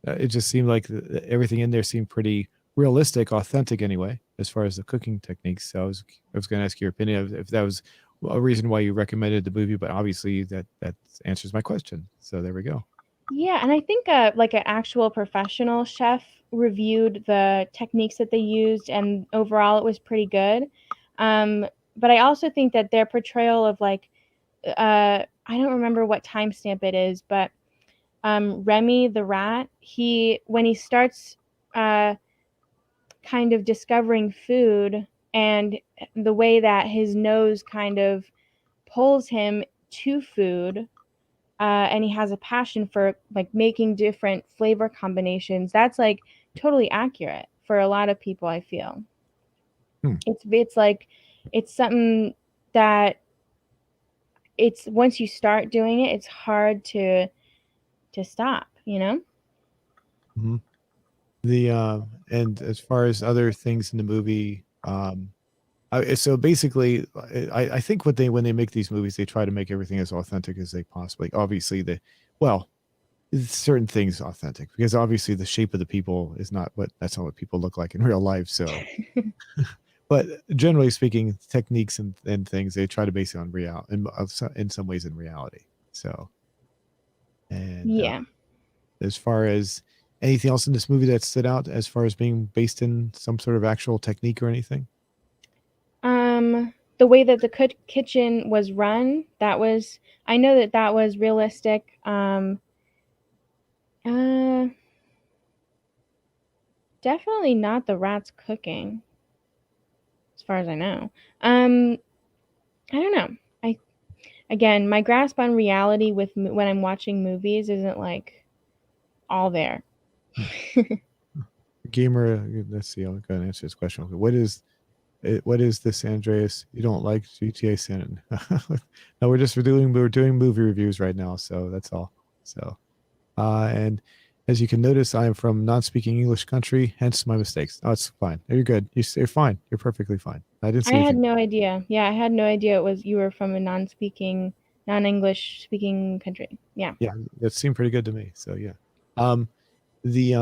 it just seemed like everything in there seemed pretty realistic, authentic anyway, as far as the cooking techniques. So I was gonna ask your opinion if that was a reason why you recommended the movie, but obviously that answers my question. So there we go. Yeah, and I think like an actual professional chef reviewed the techniques that they used, and overall it was pretty good. But I also think that their portrayal of like I don't remember what timestamp it is, but Remy the rat, he when he starts uh, kind of discovering food and the way that his nose kind of pulls him to food, and he has a passion for like making different flavor combinations. That's like totally accurate for a lot of people. I feel Hmm. it's like it's something that it's once you start doing it, it's hard to stop. You know? Mhm. The and as far as other things in the movie, so basically, I think when they make these movies, they try to make everything as authentic as they possibly. Obviously, well, certain things authentic, because obviously the shape of the people is not what that's not what people look like in real life. So, but generally speaking, techniques and things they try to base it on in some ways in reality. So, and Yeah. as far as anything else in this movie that stood out as far as being based in some sort of actual technique or anything? The way that the kitchen was run, that was, I know that that was realistic. Uh, Definitely not the rats cooking, as far as I know. Um, I don't know. I Again, my grasp on reality when I'm watching movies isn't like all there. Gamer, let's see. I'm going to answer this question. What is this, Andreas? You don't like GTA San? No, we're doing movie reviews right now, so that's all. So, and as you can notice, I am from non-speaking English country, hence my mistakes. Oh, it's fine. You're good. You're fine. You're perfectly fine. I didn't I see had anything. no idea. Yeah, I had no idea it was you were from a non-English speaking country. Yeah. Yeah, that seemed pretty good to me. So yeah. Um, the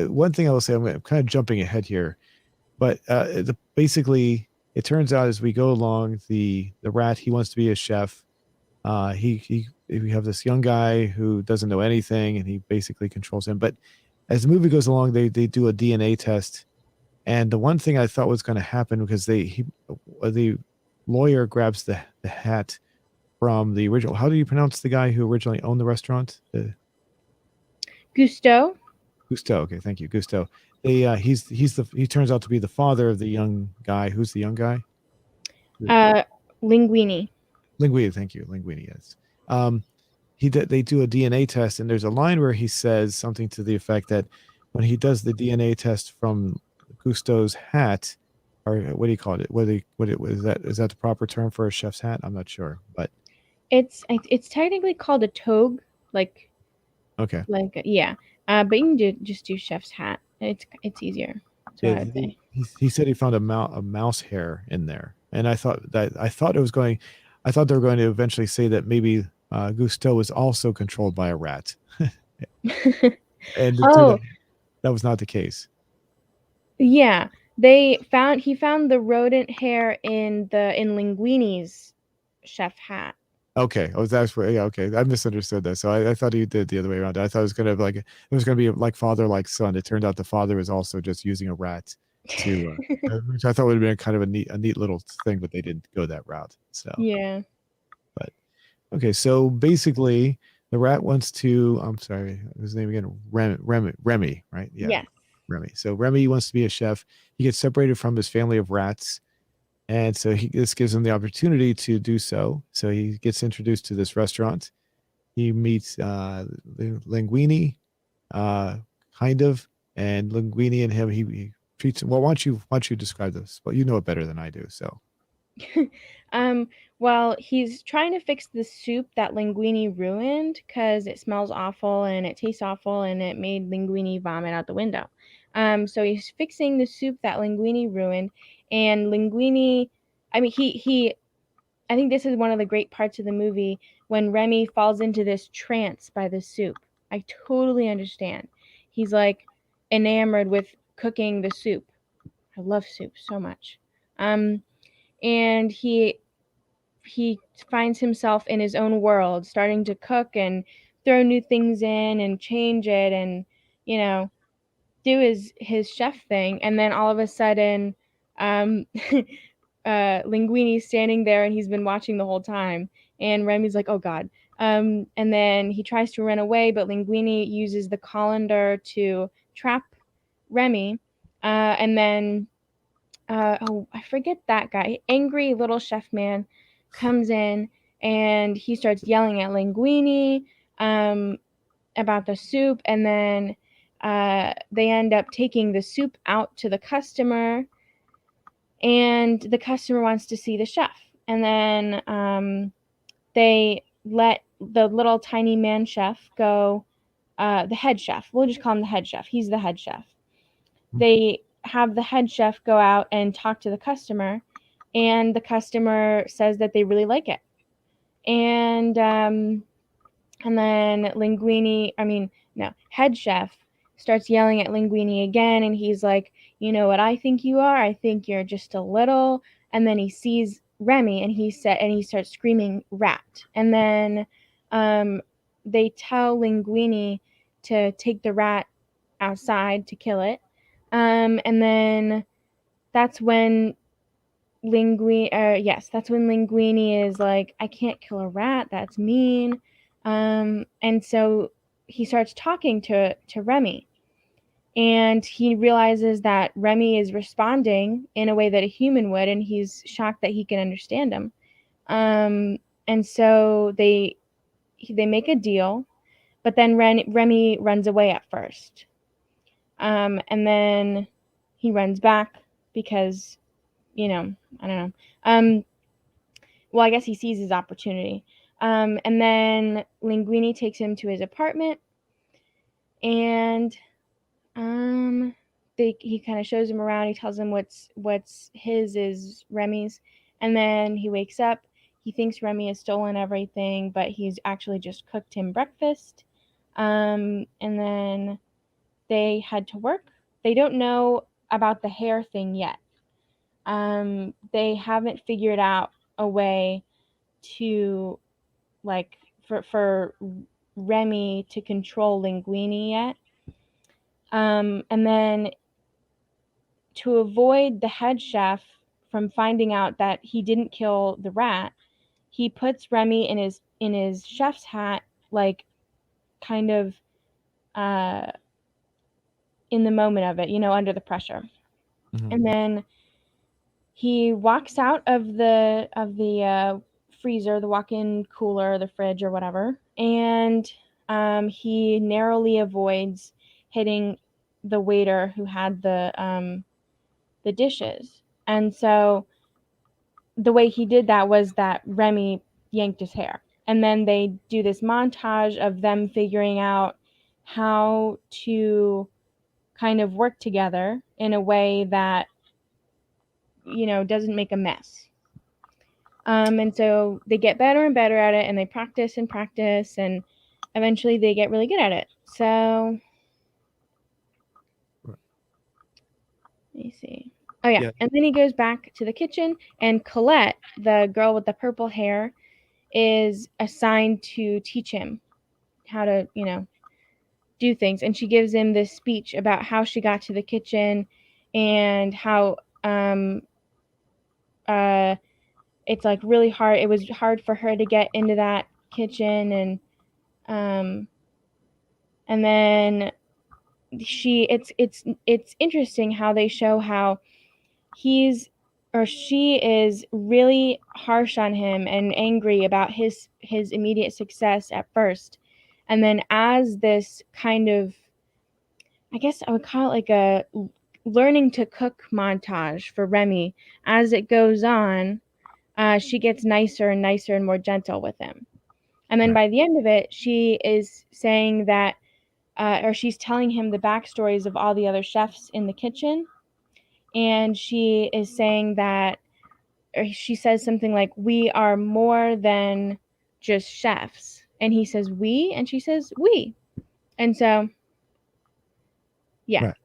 one thing I will say, I'm kind of jumping ahead here, but basically it turns out as we go along, the rat he wants to be a chef. He we have this young guy who doesn't know anything, and he basically controls him. But as the movie goes along, they do a DNA test, and the one thing I thought was going to happen because the lawyer grabs the hat from the original. How do you pronounce the guy who originally owned the restaurant? Gusto? Gusto. Okay, thank you, Gusto. He turns out to be the father of the young guy. Who's the young guy? Uh, Linguini. Linguini. Thank you, Linguini. Yes. Um, they do a DNA test, and there's a line where he says something to the effect that when he does the DNA test from Gusto's hat, or what do you call it? What it was that is that the proper term for a chef's hat? I'm not sure, but It's technically called a togue, like okay. yeah. But you can just do chef's hat. It's easier. That's Yeah, what I'd say. he said he found a mouse hair in there, and I thought it was going, I thought they were going to eventually say that maybe Gusteau was also controlled by a rat, and Oh, that was not the case. yeah. He found the rodent hair in Linguini's chef hat. Okay, oh, that's where, yeah, okay, I misunderstood that. So I thought he did the other way around. I thought it was gonna be like it was gonna be like father like son. It turned out the father was also just using a rat to, which I thought would have been kind of a neat little thing, but they didn't go that route. So, Yeah. but okay, so basically, the rat wants to. I'm sorry, his name again. Remy, right? Yeah, Yes. Remy. So Remy wants to be a chef. He gets separated from his family of rats, and so this gives him the opportunity to do so. So he gets introduced to this restaurant. He meets Linguini, uh, kind of, and Linguini and him. He treats him. Well, why don't you describe this? Well, you know it better than I do. So um, well, he's trying to fix the soup that Linguini ruined because it smells awful and it tastes awful and it made Linguini vomit out the window. So he's fixing the soup that Linguini ruined, and Linguini, I mean, I think this is one of the great parts of the movie when Remy falls into this trance by the soup. I totally understand. He's like enamored with cooking the soup. I love soup so much. Um, and he finds himself in his own world, starting to cook and throw new things in and change it and, you know, do his chef thing. And then all of a sudden, um, Linguini's standing there and he's been watching the whole time. And Remy's like, oh God. And then he tries to run away, but Linguini uses the colander to trap Remy. And then oh, I forget that guy. Angry little chef man comes in and he starts yelling at Linguini um, about the soup, and then they end up taking the soup out to the customer, and the customer wants to see the chef, and then they let the little tiny man chef go. The head chef. We'll just call him the head chef. He's the head chef. They have the head chef go out and talk to the customer, and the customer says that they really like it. And And then head chef starts yelling at Linguini again, and he's like, "You know what I think you are? I think you're just a little." And then he sees Remy, and he starts screaming, "Rat!" And then they tell Linguini to take the rat outside to kill it. And then that's when that's when Linguini is like, "I can't kill a rat. That's mean." And so he starts talking to Remy, and he realizes that Remy is responding in a way that a human would, and he's shocked that he can understand him. And so they make a deal, but then Remy runs away at first, and then he runs back because I don't know. Well, I guess he sees his opportunity. And then Linguini takes him to his apartment, and he kind of shows him around. He tells him what's his is Remy's, and then he wakes up. He thinks Remy has stolen everything, but he's actually just cooked him breakfast. And then they head to work. They don't know about the hair thing yet. They haven't figured out a way to, like, for Remy to control Linguini yet. And then to avoid the head chef from finding out that he didn't kill the rat, he puts Remy in his chef's hat, like, kind of in the moment of it, under the pressure. Mhm. And then he walks out of the freezer, the walk-in cooler, the fridge, or whatever, and he narrowly avoids hitting the waiter who had the dishes. And so the way he did that was that Remy yanked his hair. And then they do this montage of them figuring out how to kind of work together in a way that, doesn't make a mess. And so they get better and better at it, and they practice and practice, and eventually they get really good at it. So let me see. Oh yeah. And then he goes back to the kitchen, and Colette, the girl with the purple hair, is assigned to teach him how to, do things. And she gives him this speech about how she got to the kitchen and how it's like really hard. It was hard for her to get into that kitchen, and then it's interesting how they show how she is really harsh on him and angry about his immediate success at first, and then as this kind of, I guess I would call it like a learning to cook montage for Remy, as it goes on, she gets nicer and nicer and more gentle with him. And then by the end of it, she is saying that, or she's telling him the backstories of all the other chefs in the kitchen. And she is saying that, or she says something like, "We are more than just chefs." And he says, "We?" And she says, "We." And so, yeah. Right.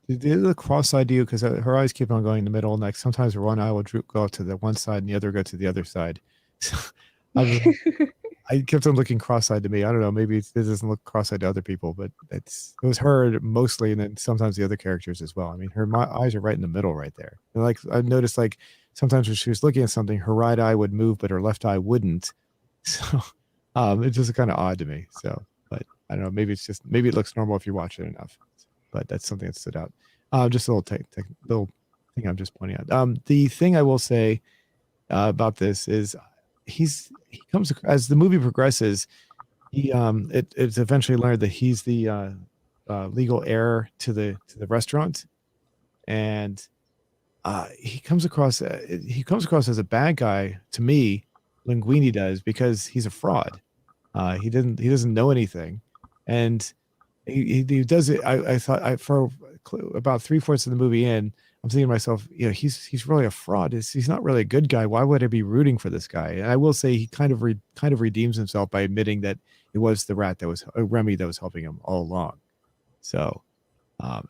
The cross-eyed you, because her eyes keep on going in the middle, and like sometimes one eye will go to the one side and the other go to the other side. So I kept on looking cross-eyed to me. I don't know, maybe it doesn't look cross-eyed to other people, but it was her mostly, and then sometimes the other characters as well. I mean, my eyes are right in the middle right there. And like I've noticed, like sometimes when she was looking at something, her right eye would move, but her left eye wouldn't. So it's just kind of odd to me. So, but I don't know, maybe it looks normal if you watch it enough. But that's something that stood out. Just a little thing I'm just pointing out. The thing I will say about this is he comes, as the movie progresses, it's eventually learned that he's the legal heir to the restaurant, and he comes across as a bad guy to me. Linguini does, because he's a fraud. He doesn't know anything, and he does it. I thought for about 3/4 of the movie in, I'm thinking to myself, he's really a fraud. He's not really a good guy. Why would I be rooting for this guy? And I will say he kind of redeems himself by admitting that it was the rat that was Remy that was helping him all along. So,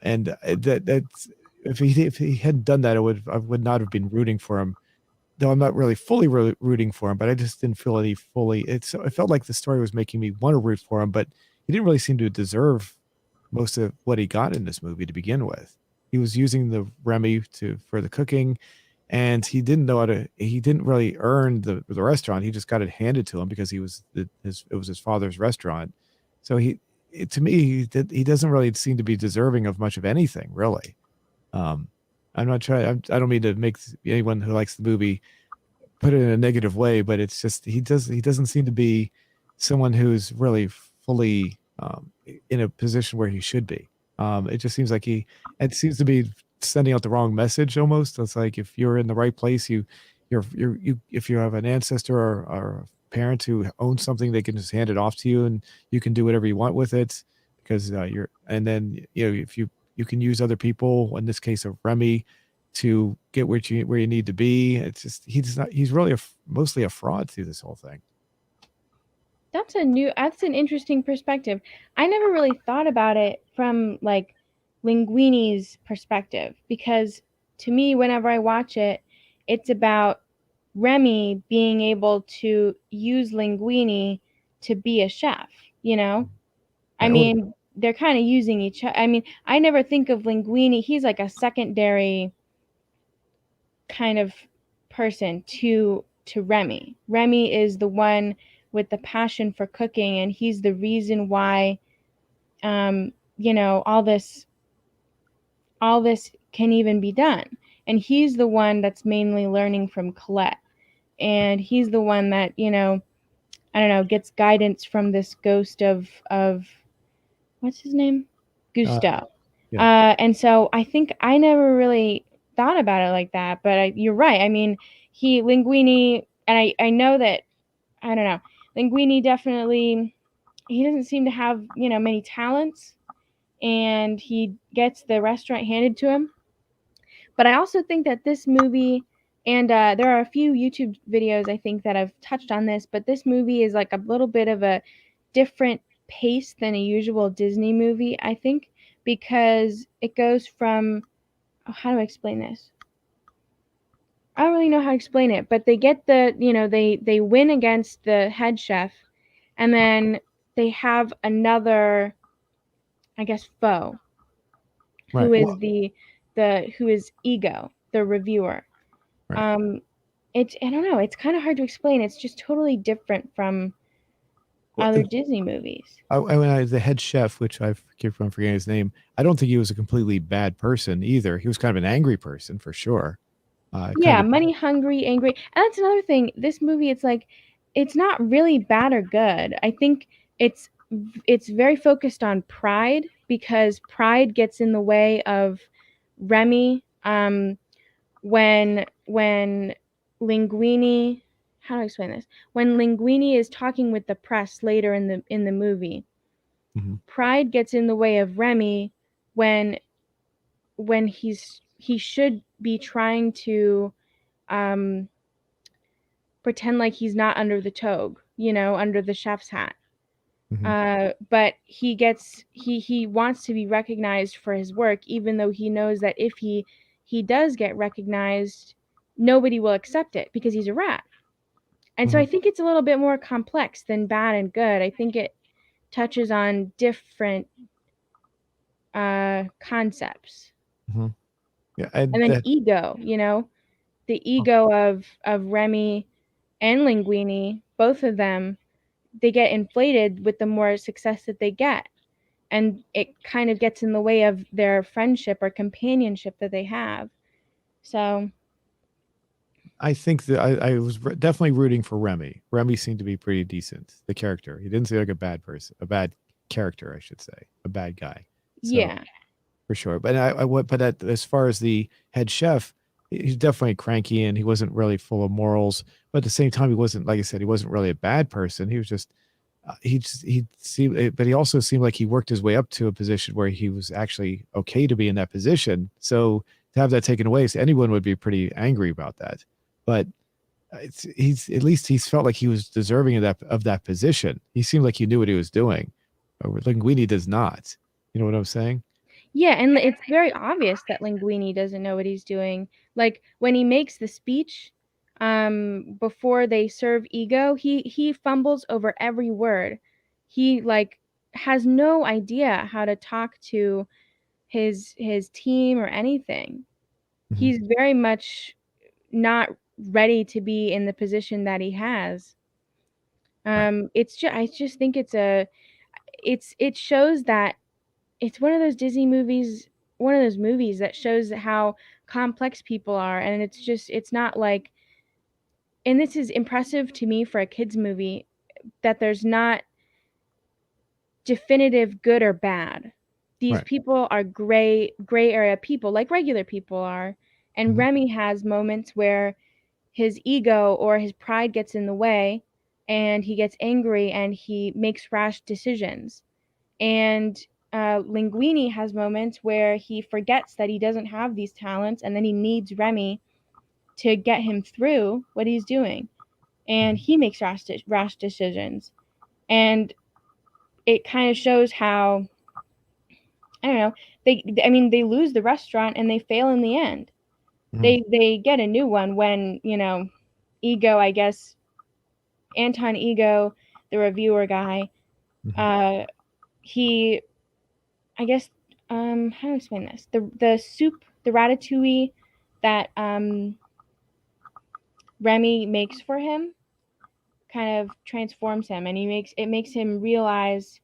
and that's if he hadn't done that, I would not have been rooting for him. Though I'm not really fully rooting for him, but I just didn't feel any fully. It felt like the story was making me want to root for him, but he didn't really seem to deserve most of what he got in this movie to begin with. He was using the Remy for the cooking, and he didn't know how to. He didn't really earn the restaurant. He just got it handed to him because it was his father's restaurant. So to me, he doesn't really seem to be deserving of much of anything, really. Um, I'm not trying. I don't mean to make anyone who likes the movie put it in a negative way, but it's just he doesn't seem to be someone who's really fully in a position where he should be. It just seems like it seems to be sending out the wrong message almost. It's like if you're in the right place, if you have an ancestor or a parent who owns something, they can just hand it off to you and you can do whatever you want with it because and then if you can use other people, in this case of Remy, to get where you need to be. It's just he's really mostly a fraud through this whole thing. That's an interesting perspective. I never really thought about it from like Linguini's perspective because to me, whenever I watch it, it's about Remy being able to use Linguini to be a chef, you know? I Right. Well, mean, they're kind of using each other. I mean, I never think of Linguini, he's like a secondary kind of person to Remy. Remy is the one with the passion for cooking, and he's the reason why all this can even be done. And he's the one that's mainly learning from Colette. And he's the one that, I don't know, gets guidance from this ghost of what's his name? Gusto. yeah. And so I think I never really thought about it like that, but you're right. I mean, Linguini, and I know that, I don't know, Linguini definitely, he doesn't seem to have, many talents, and he gets the restaurant handed to him. But I also think that this movie, and there are a few YouTube videos I think that have touched on this, but this movie is like a little bit of a different pace than a usual Disney movie, I think, because it goes from, how do I explain this? I don't really know how to explain it, but they get they win against the head chef, and then they have another, I guess, foe, Right. who is Well, who is Ego, the reviewer. right. Um, I don't know. It's kind of hard to explain. It's just totally different from Well, other Disney movies. the head chef, which I keep on forgetting his name, I don't think he was a completely bad person either. He was kind of an angry person for sure. Kind Yeah, of. money hungry, angry. And that's another thing. This movie, it's like, it's not really bad or good. I think it's it's very focused on pride because pride gets in the way of Remy. When Linguini, how do I explain this? When Linguini is talking with the press later in the movie, Mhm. pride gets in the way of Remy when he should be trying to um, pretend like he's not under the toga, under the chef's hat. Mhm. But he wants to be recognized for his work, even though he knows that if he does get recognized, nobody will accept it because he's a rat. And so I Mhm. think it's a little bit more complex than bad and good. I think it touches on different concepts. Mhm. Yeah. And And then that. ego, the ego of Remy and Linguini, both of them, they get inflated with the more success that they get. And it kind of gets in the way of their friendship or companionship that they have. So, I think that I was definitely rooting for Remy. Remy seemed to be pretty decent. The character, he didn't seem like a bad person, a bad character, I should say, a bad guy. So yeah. for sure. But as far as the head chef, he's definitely cranky and he wasn't really full of morals. But at the same time, he wasn't, like I said, he wasn't really a bad person. He was just he seemed, but he also seemed like he worked his way up to a position where he was actually okay to be in that position. So to have that taken away, so anyone would be pretty angry about that. But he's at least he's felt like he was deserving of that position. He seemed like he knew what he was doing. Linguini does not. You know what I'm saying? Yeah, and it's very obvious that Linguini doesn't know what he's doing. Like when he makes the speech, before they serve Ego, he fumbles over every word. He like has no idea how to talk to his team or anything. Mm-hmm. He's very much not ready to be in the position that he has. Right. It's just I just think it shows that it's one of those Disney movies, one of those movies that shows how complex people are, and it's not like, and this is impressive to me for a kids movie, that there's not definitive good or bad. These Right. people are gray area people like regular people are, and Mm-hmm. Remy has moments where his ego or his pride gets in the way and he gets angry and he makes rash decisions. And Linguini has moments where he forgets that he doesn't have these talents and then he needs Remy to get him through what he's doing. And Mm-hmm. he makes rash decisions. And it kind of shows how, I don't know, I mean, they lose the restaurant and they fail in the end. Mm-hmm. They get a new one when, Ego, I guess, Anton Ego, the reviewer guy, Mm-hmm. uh, he, I guess, how do I explain this? The soup, the ratatouille that Remy makes for him kind of transforms him, and it makes him realize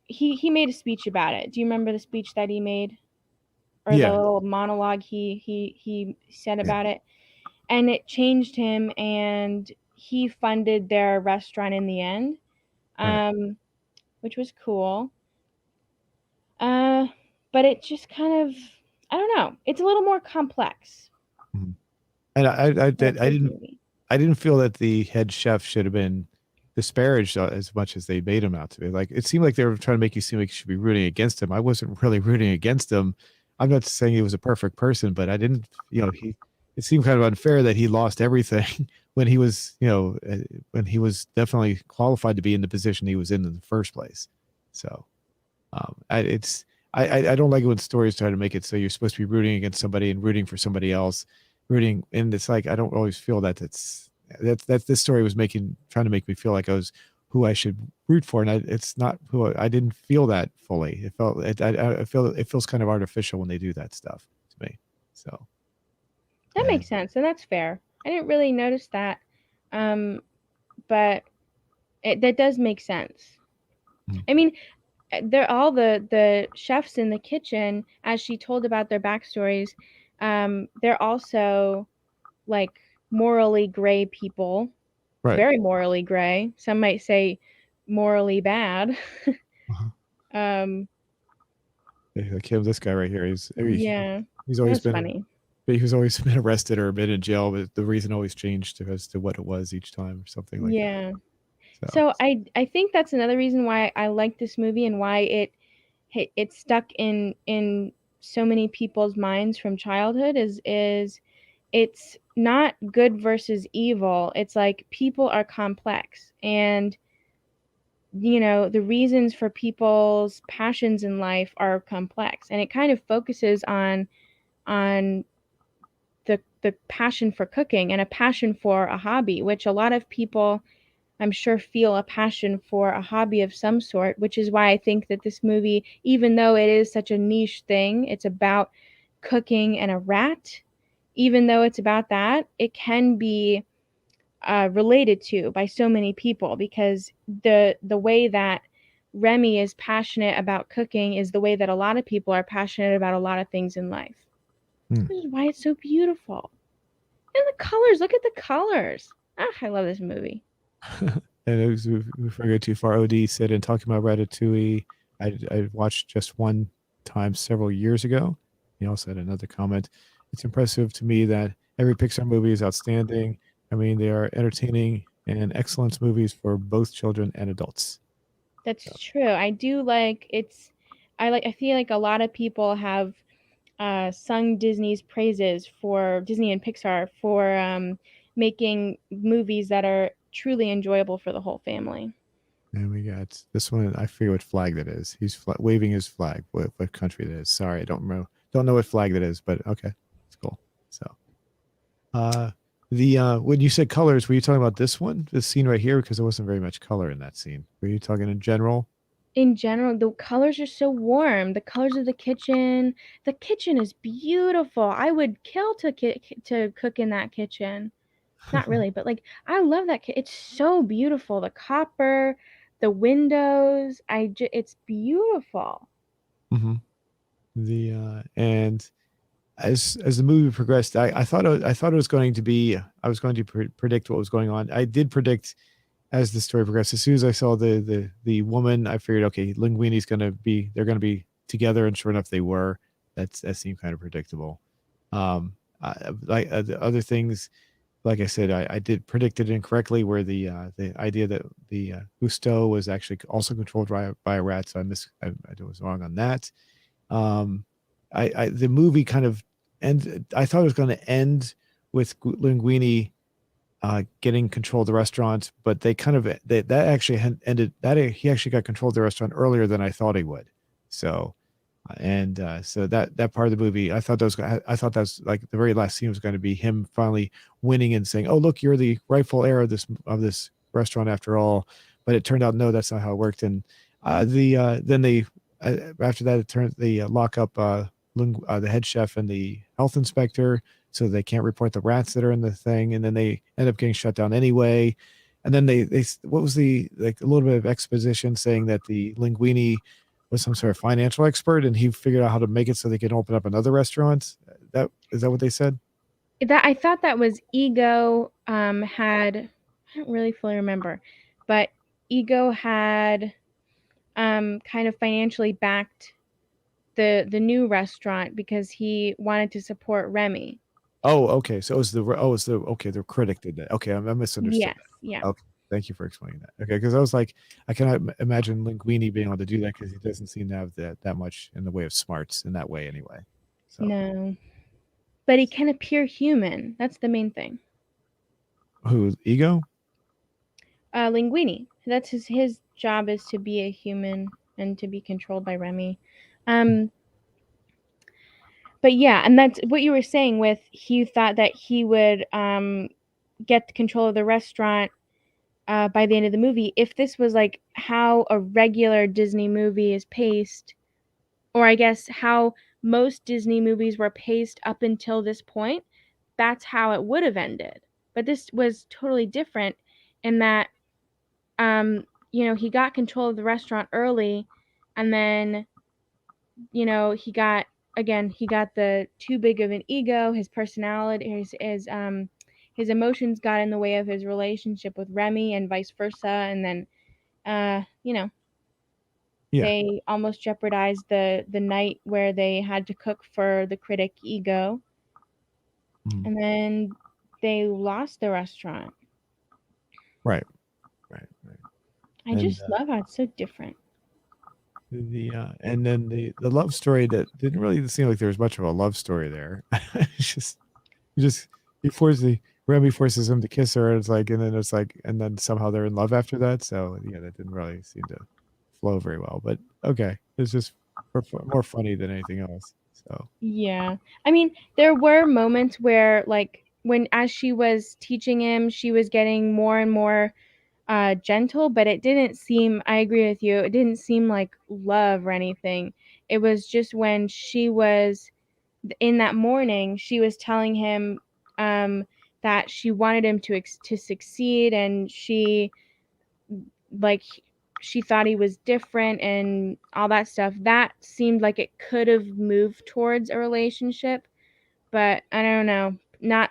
he made a speech about it. Do you remember the speech that he made, or the Yeah. little monologue he said Yeah. about it? And it changed him, and he funded their restaurant in the end, Right. um, which was cool. Uh, but it just kind of, I don't know. It's a little more complex Mm-hmm. And for a kids movie. I didn't feel that the head chef should have been disparaged as much as they made him out to be. Like it seemed like they were trying to make you seem like you should be rooting against him. I wasn't really rooting against him. I'm not saying he was a perfect person, but I didn't, it seemed kind of unfair that he lost everything when he was, when he was definitely qualified to be in the position he was in the first place. So, I don't like it when stories try to make it so you're supposed to be rooting against somebody and rooting for somebody else, and it's like I don't always feel that that's this story was trying to make me feel like I was who I should root for, and it's not who I didn't feel that fully. It felt I feel it feels kind of artificial when they do that stuff to me. So That and makes sense, and that's fair. I didn't really notice that, but that does make sense. mm, I mean, they're all the chefs in the kitchen, as she told about their backstories. They're also like morally gray people, right. very morally gray. Some might say morally bad. Uh-huh. um, Like him, this guy right here, yeah, he's always that's been funny. he's always been arrested or been in jail, but the reason always changed as to what it was each time or something like that. Yeah. So So I think that's another reason why I like this movie and why it stuck in so many people's minds from childhood is it's not good versus evil. It's like people are complex, and the reasons for people's passions in life are complex, and it kind of focuses on the passion for cooking and a passion for a hobby, which a lot of people, I'm sure, feel a passion for a hobby of some sort, which is why I think that this movie, even though it is such a niche thing, it's about cooking and a rat. Even though it's about that, it can be related to by so many people, because the way that Remy is passionate about cooking is the way that a lot of people are passionate about a lot of things in life. hmm. Which is why it's so beautiful. And the colors, look at the colors. Ah, I love this movie. And if I go too far, OD said in talking about Ratatouille, I watched just one time several years ago. He also had another comment. It's impressive to me that every Pixar movie is outstanding. I mean, they are entertaining and excellent movies for both children and adults. So, That's true. I do like it's I feel like a lot of people have sung Disney's praises for Disney and Pixar for making movies that are truly enjoyable for the whole family. And we got this one. I forget what flag that is. He's waving his flag. What country that is? Sorry, I don't remember. Don't know what flag that is, but okay, it's cool. So, uh, the when you said colors, were you talking about this one, this scene right here? Because there wasn't very much color in that scene. Were you talking in general? In general, the colors are so warm. The colors of the kitchen is beautiful. I would kill to cook in that kitchen. Not really, but like I love that it's so beautiful. The copper, the windows, it's beautiful. hmm The and as the movie progressed, I thought it was going to be I was going to predict what was going on. I did predict as the story progressed. As soon as I saw the woman, I figured, okay, Linguini's gonna be they're gonna be together, and sure enough, they were. That seemed kind of predictable. The other things, like I said, I did predict it incorrectly, where the idea that the Gusteau was actually also controlled by a rat, so I was wrong on that. Um, the movie kind of I thought it was going to end with Linguini getting control of the restaurant, but they kind of that actually ended that he actually got control of the restaurant earlier than I thought he would. So so that part of the movie, I thought that was like the very last scene was going to be him finally winning and saying, "Oh, look, you're the rightful heir of this restaurant after all." But it turned out no, that's not how it worked. And then they after that it turned they lock up the head chef and the health inspector, so they can't report the rats that are in the thing, and then they end up getting shut down anyway. And then they what was the like a little bit of exposition saying that the Linguini was some sort of financial expert and he figured out how to make it so they could open up another restaurant. That is that what they said? That I thought that was Ego had I don't really fully remember, but Ego had kind of financially backed the new restaurant because he wanted to support Remy. Oh, okay. So it was the critic did that. Okay, I misunderstood Yes, yeah. that. Okay, thank you for explaining that. Okay, because I was like, I cannot imagine Linguini being able to do that because he doesn't seem to have that much in the way of smarts in that way anyway. So No. But he can appear human. That's the main thing. who ego? Linguini. That's his job is to be a human and to be controlled by Remy. Hmm. But yeah, and that's what you were saying with he thought that he would get control of the restaurant by the end of the movie. If this was like how a regular Disney movie is paced, or I guess how most Disney movies were paced up until this point, that's how it would have ended. But this was totally different in that he got control of the restaurant early, and then, he got the too big of an ego, his personality, his emotions got in the way of his relationship with Remy and vice versa, and then uh, you know, Yeah. they almost jeopardized the night where they had to cook for the critic Ego, Mhm. and then they lost the restaurant. Right. Right. I And just love how it's so different. and then the love story that didn't really seem like there was much of a love story there. It's just he forces the Remy forces him to kiss her, and it's like, and then it's like, and then somehow they're in love after that. So yeah, that didn't really seem to flow very well. But okay, it's just more funny than anything else. So Yeah. I mean, there were moments where, like, when as she was teaching him, she was getting more and more gentle, but it didn't seem, I agree with you, it didn't seem like love or anything. It was just when she was in that morning, she was telling him that she wanted him to succeed, and like she thought he was different and all that stuff. That seemed like it could have moved towards a relationship, but I don't know, not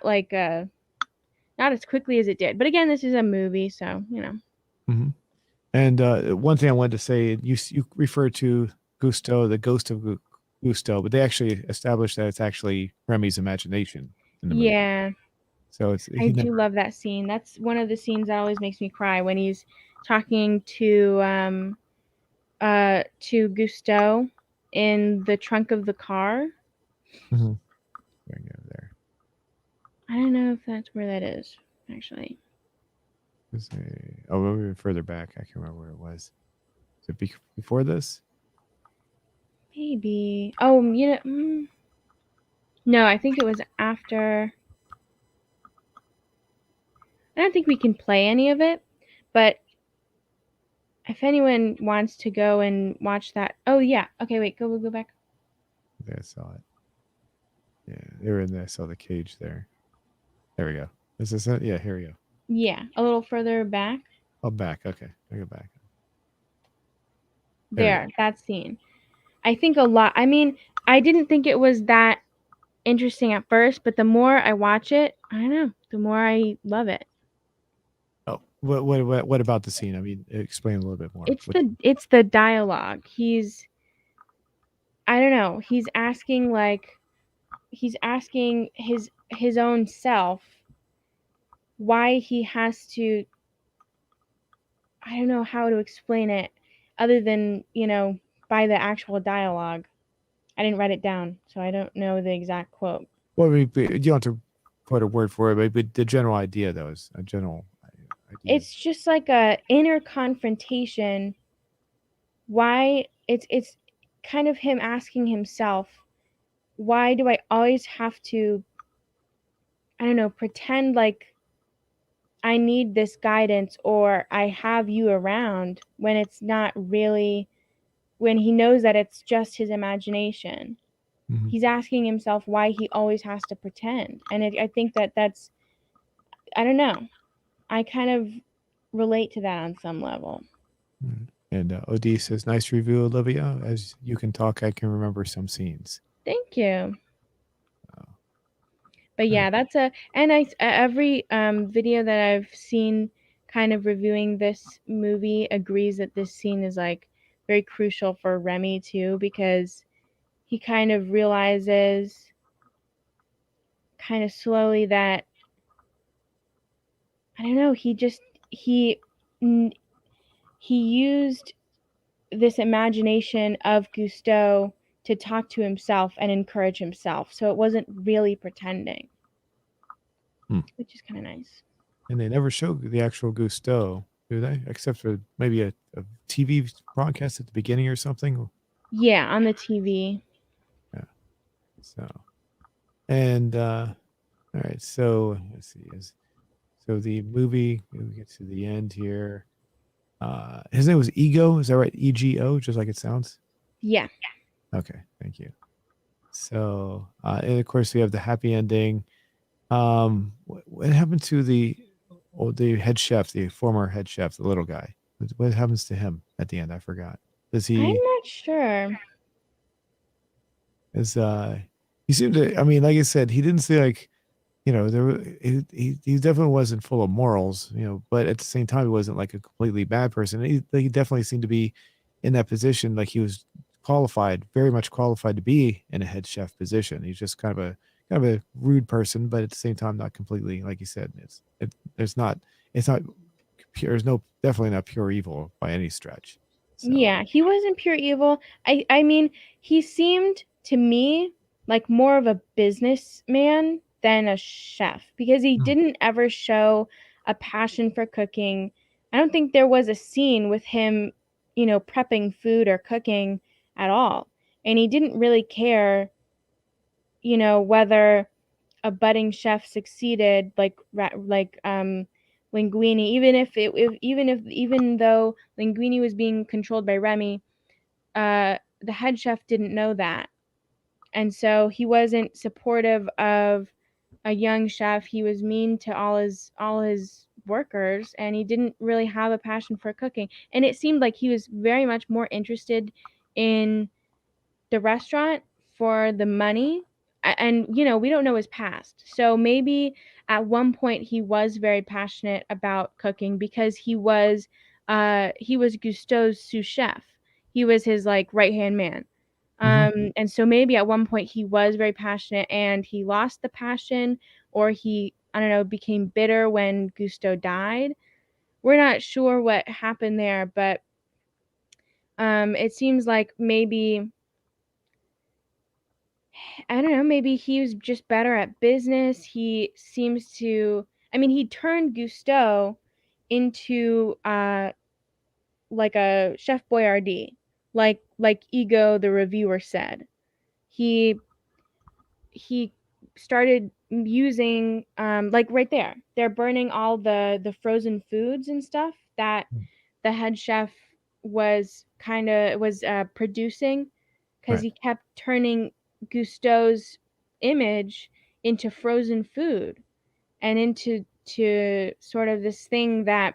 as quickly as it did. But again, this is a movie, so mhm. And one thing I wanted to say, you refer to Gusteau, the ghost of Gusteau, but they actually established that it's actually Remy's imagination in the movie. Yeah, So it's I he do never. love that scene. That's one of the scenes that always makes me cry when he's talking to Gusteau in the trunk of the car. Mm-hmm. There you go. There. I don't know if that's where that is, actually. Oh, we were further back. I can't remember where it was. Is it before this? Maybe. Oh, no, I think it was after. I don't think we can play any of it, but if anyone wants to go and watch that. Oh, yeah. Okay, wait, go back. There, I saw it. Yeah, they were in there. I saw the cage there. There we go. Is this it? Yeah, here we go. Yeah, a little further back. Oh, back. Okay, I go back. There we go. There, that scene. I think a lot. I mean, I didn't think it was that interesting at first, but the more I watch it, I don't know, the more I love it. Oh, what about the scene? I mean, explain a little bit more. It's the dialogue. I don't know. He's asking his own self why he has to. I don't know how to explain it other than, by the actual dialogue. I didn't write it down, so I don't know the exact quote. Well, I mean, you don't have to put a word for it, but the general idea, though, is a general idea. It's just like a inner confrontation. Why it's kind of him asking himself, why do I always have to, I don't know, pretend like I need this guidance or I have you around when it's not really, when he knows that it's just his imagination. Mm-hmm. He's asking himself why he always has to pretend. And I think that's, I don't know, I kind of relate to that on some level. And Odi says, "Nice review, Olivia. As you can talk, I can remember some scenes." Thank you. Oh, But all right. yeah, and every video that I've seen kind of reviewing this movie agrees that this scene is like very crucial for Remy too, because he kind of realizes kind of slowly that, I don't know, he he used this imagination of Gusteau to talk to himself and encourage himself. So it wasn't really pretending, Hmm. which is kind of nice. And they never show the actual Gusteau, do they? Except for maybe a TV broadcast at the beginning or something. Yeah, on the TV. Yeah. So, and all right. So let's see. So the movie, we get to the end here. His name was Ego. Is that right? EGO, just like it sounds. Yeah. Okay, thank you. So, and of course, we have the happy ending. What happened to the head chef, the former head chef, the little guy? What happens to him at the end? I forgot. Does I'm he not sure. is he seemed to? I mean, like I said, he didn't say like he definitely wasn't full of morals, but at the same time, he wasn't like a completely bad person. He definitely seemed to be in that position, like he was qualified, very much qualified to be in a head chef position. He's just kind of a rude person, but at the same time, not completely, like you said, it's not pure. There's no definitely not pure evil by any stretch. So, Yeah, he wasn't pure evil. I mean, he seemed to me like more of a businessman than a chef because he hmm. didn't ever show a passion for cooking. I don't think there was a scene with him, prepping food or cooking at all. And he didn't really care, whether a budding chef succeeded like Linguini, even though Linguini was being controlled by Remy, the head chef didn't know that, and so he wasn't supportive of a young chef. He was mean to all his workers, and he didn't really have a passion for cooking. And it seemed like he was very much more interested in the restaurant for the money. And we don't know his past, so maybe at one point he was very passionate about cooking because he was Gusteau's sous chef. He was his like right hand man. Hmm. And so maybe at one point he was very passionate and he lost the passion, or he, I don't know, became bitter when Gusteau died. We're not sure what happened there, but it seems like maybe I don't know, maybe he was just better at business. He seems to, I mean, he turned Gusteau into like a Chef Boyardee, like Ego the reviewer said. He he started using like right there. They're burning all the frozen foods and stuff that the head chef was producing because Right. he kept turning Gusteau's image into frozen food and into to sort of this thing that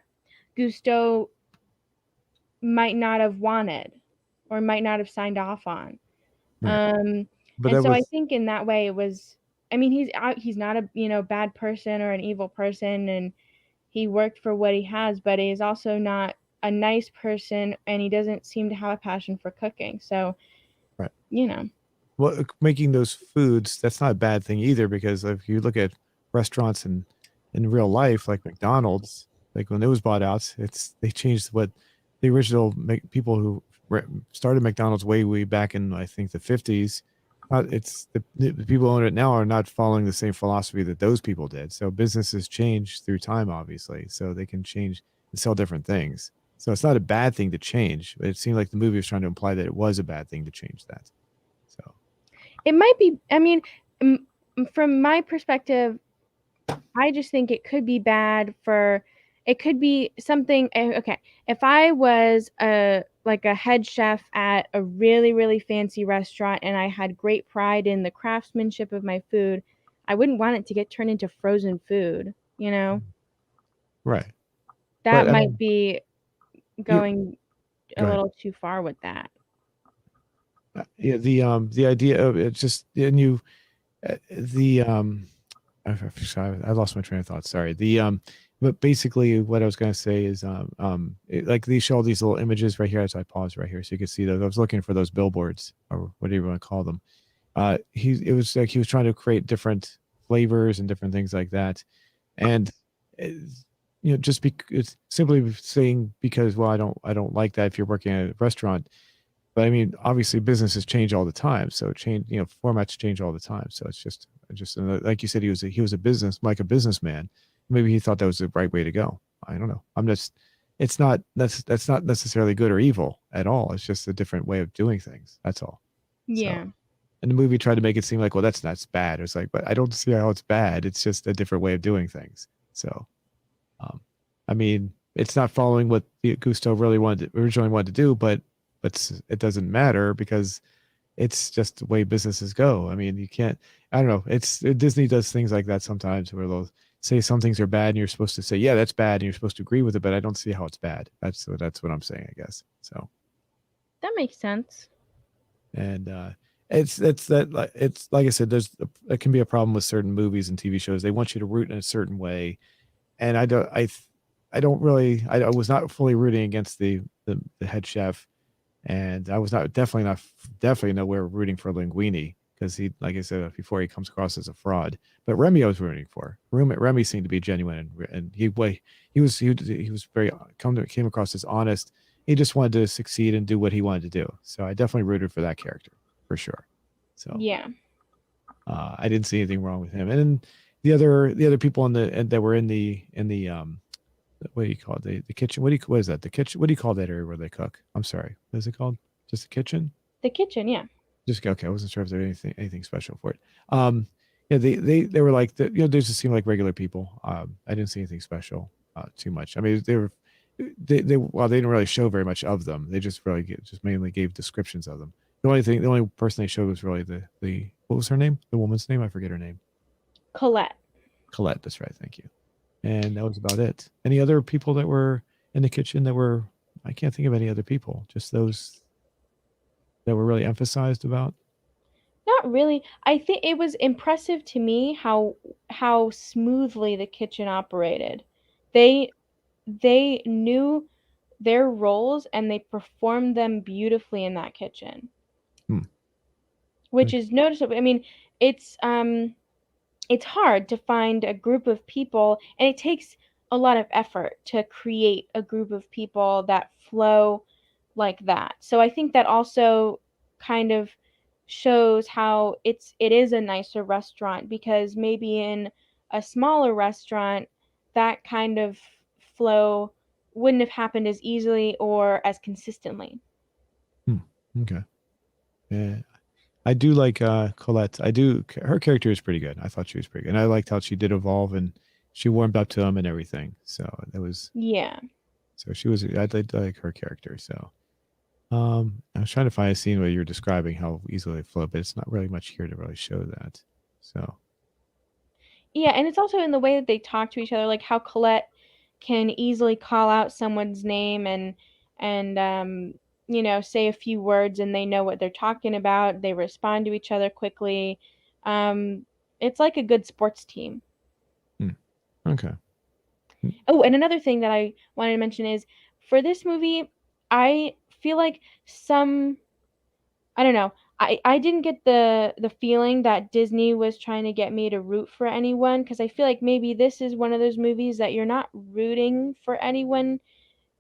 Gusteau might not have wanted or might not have signed off on. Right. Um, But and that so I was think in that way it was. I mean, he's not a bad person or an evil person, and he worked for what he has, but he's also not a nice person, and he doesn't seem to have a passion for cooking. So right. you know, Well, making those foods, that's not a bad thing either, because if you look at restaurants in real life, like McDonald's, like when it was bought out, they changed what the original people who started McDonald's way back in, I think, the 50s. It's the people who own it now are not following the same philosophy that those people did. So businesses change through time, obviously, so they can change and sell different things. So it's not a bad thing to change. But it seemed like the movie was trying to imply that it was a bad thing to change that. So. it might be. I mean, from my perspective, I just think it could be bad for. It could be something. Okay, if I was a like a head chef at a really fancy restaurant and I had great pride in the craftsmanship of my food, I wouldn't want it to get turned into frozen food. You know, Right. that But I might mean, be you going a go ahead. little too far with that. Yeah, the idea of it just and you the sorry, I lost my train of thought. Sorry. But basically what I was going to say is like these show all these little images right here. So I paused right here so you can see those. I was looking for those billboards or whatever you want to call them. It was like he was trying to create different flavors and different things like that, and just it's simply saying because well I don't like that if you're working at a restaurant. But I mean, obviously, businesses change all the time, so change, formats change all the time. So it's just like you said, he was a business, like a businessman. Maybe he thought that was the right way to go. I don't know. I'm just, it's not that's not necessarily good or evil at all. It's just a different way of doing things. That's all. So, Yeah. and the movie tried to make it seem like, well, that's bad. It's like, but I don't see how it's bad. It's just a different way of doing things. So, um, I mean, it's not following what the Gusto really originally wanted to do, but it doesn't matter because it's just the way businesses go. I mean, you can't. I don't know. Disney does things like that sometimes where they'll say some things are bad, and you're supposed to say, yeah, that's bad, and you're supposed to agree with it. But I don't see how it's bad. That's what I'm saying, I guess. So, That makes sense. and it's that like it's like I said, it can be a problem with certain movies and TV shows. They want you to root in a certain way, and I don't really I was not fully rooting against the head chef, and I was definitely nowhere rooting for Linguini because he, like I said before, he comes across as a fraud. But Remy I was rooting for. Remy seemed to be genuine, and he was very came across as honest. He just wanted to succeed and do what he wanted to do. So I definitely rooted for that character for sure. So Yeah. I didn't see anything wrong with him. And then the other people that were in the what do you call it? The kitchen. What is that? The kitchen. What do you call that area where they cook? I'm sorry. What is it called? Just the kitchen? The kitchen, yeah. Just okay. I wasn't sure if there was anything special for it. Yeah, they were like they just seemed like regular people. I didn't see anything special too much. I mean, they didn't really show very much of them. They just really just mainly gave descriptions of them. The only person they showed was really the what was her name? The woman's name? I forget her name. Colette. Colette. That's right. Thank you. And that was about it. Any other people that were in the kitchen that were I can't think of any other people, just those that were really emphasized about. Not really. I think it was impressive to me how smoothly the kitchen operated. They they knew their roles and they performed them beautifully in that kitchen, Hmm. which Okay. is noticeable. I mean, it's it's hard to find a group of people and it takes a lot of effort to create a group of people that flow like that. So I think that also kind of shows how it is a nicer restaurant, because maybe in a smaller restaurant that kind of flow wouldn't have happened as easily or as consistently. Hmm. Okay. Yeah. I do like Colette. I do. Her character is pretty good. I thought she was pretty good. And I liked how she did evolve and she warmed up to him and everything. So that was Yeah. so she was. I did like her character. So I was trying to find a scene where you're describing how easily they flow, but it's not really much here to really show that. So Yeah, and it's also in the way that they talk to each other, like how Colette can easily call out someone's name and say a few words and they know what they're talking about. They respond to each other quickly. Um, it's like a good sports team. hmm, okay. Hmm, Oh, and another thing that I wanted to mention is for this movie, I feel like some I don't know. I didn't get the feeling that Disney was trying to get me to root for anyone, because I feel like maybe this is one of those movies that you're not rooting for anyone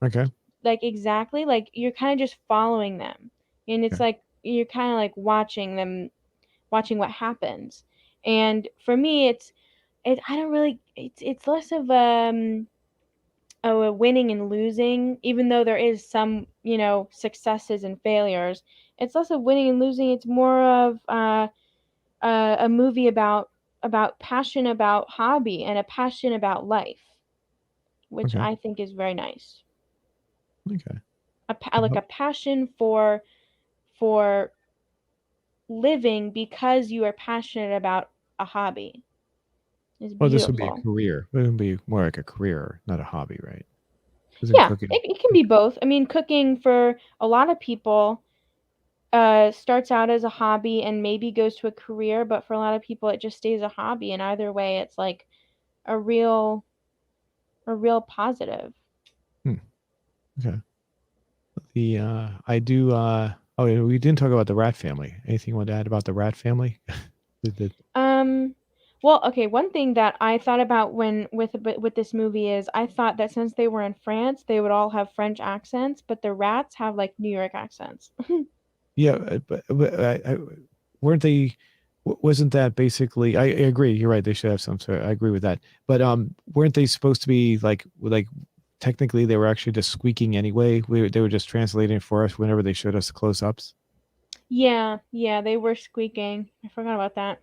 okay. like exactly, like you're kind of just following them. And it's Okay. like you're kind of like watching them, watching what happens. And for me I don't really it's less of a winning and losing, even though there is some, successes and failures. It's less of winning and losing. It's more of a movie about passion about hobby and a passion about life, which Okay. I think is very nice. Okay. Like a passion for living because you are passionate about a hobby is Well, this would be a beautiful. career. It would be more like a career, not a hobby, right? Isn't Yeah, cooking? it can be both. I mean, cooking for a lot of people starts out as a hobby and maybe goes to a career, but for a lot of people it just stays a hobby, and either way it's like a real a real positive. Hmm. Okay. The I do. Oh, yeah, we didn't talk about the rat family. Anything you want to add about the rat family? The- Um well, okay, one thing that I thought about when with this movie is I thought that since they were in France, they would all have French accents, but the rats have like New York accents. yeah, but weren't they? Wasn't that basically? I agree. You're right. They should have some sort. I agree with that. But weren't they supposed to be like technically they were actually just squeaking anyway? They were just translating for us whenever they showed us the close-ups. Yeah, yeah, they were squeaking. I forgot about that.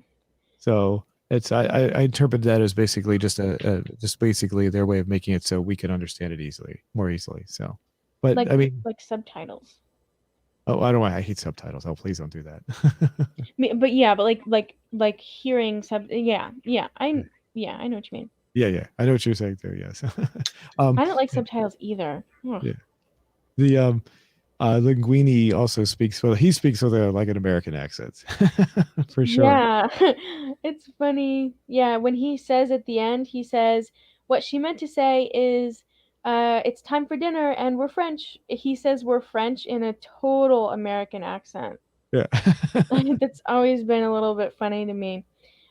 So it's I interpret that as basically just basically their way of making it so we can understand it easily, more easily. So, but Like I mean, like subtitles. oh, I don't want. I hate subtitles. Oh, please don't do that. But yeah, but like hearing yeah, I know what you mean. Yeah, yeah, I know what you're saying there. Yes. I don't like yeah, subtitles either. Ugh. yeah. The Linguini also speaks well. He speaks with a like an American accent, for sure. Yeah, it's funny. Yeah, when he says at the end, he says, what she meant to say is, it's time for dinner and we're French. He says we're French in a total American accent. Yeah. That's always been a little bit funny to me.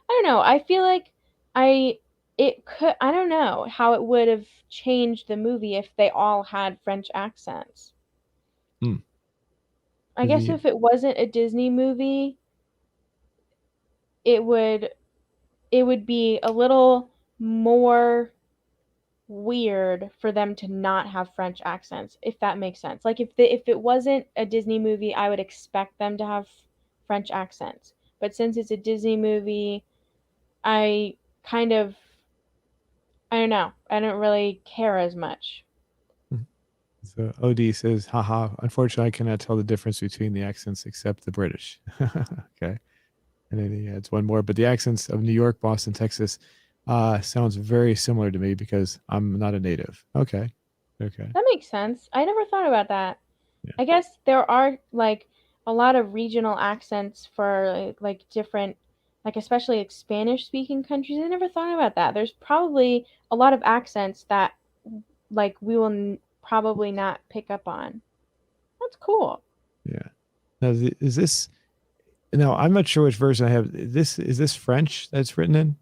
I don't know. I feel like I I don't know how it would have changed the movie if they all had French accents. Hmm. I guess The if it wasn't a Disney movie, it would it would be a little more weird for them to not have French accents, if that makes sense. Like if it wasn't a Disney movie, I would expect them to have French accents. But since it's a Disney movie, I kind of I don't know. I don't really care as much. so OD says, haha, unfortunately I cannot tell the difference between the accents except the British. Okay. And then he adds one more, but the accents of New York, Boston, Texas sounds very similar to me because I'm not a native. Okay. Okay. That makes sense. I never thought about that. Yeah. I guess there are like a lot of regional accents for like different like especially like Spanish speaking countries. I never thought about that. There's probably a lot of accents that like we will probably not pick up on. That's cool. Yeah. Now, is this, now I'm not sure which version I have. Is this French that's written in?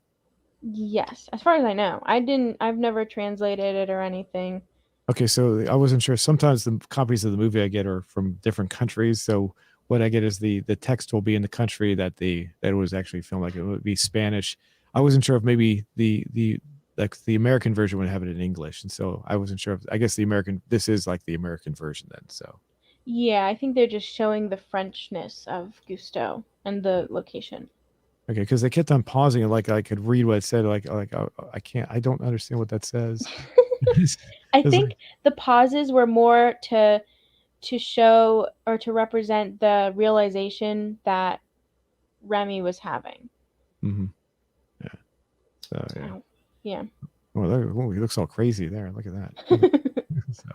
Yes, as far as I know. I've never translated it or anything. Okay, so I wasn't sure. Sometimes the copies of the movie I get are from different countries. So what I get is the text will be in the country that it was actually filmed. Like it would be Spanish. I wasn't sure if maybe the like the American version would have it in English, and so I wasn't sure if I guess the American this is like the American version then. So Yeah, I think they're just showing the Frenchness of Gusto and the location. okay, because they kept on pausing and like I could read what it said. I can't. I don't understand what that says. It's, I it's like think the pauses were more to show or to represent the realization that Remy was having. mhm, yeah. So yeah. So, yeah. Well, he looks all crazy there. Look at that. So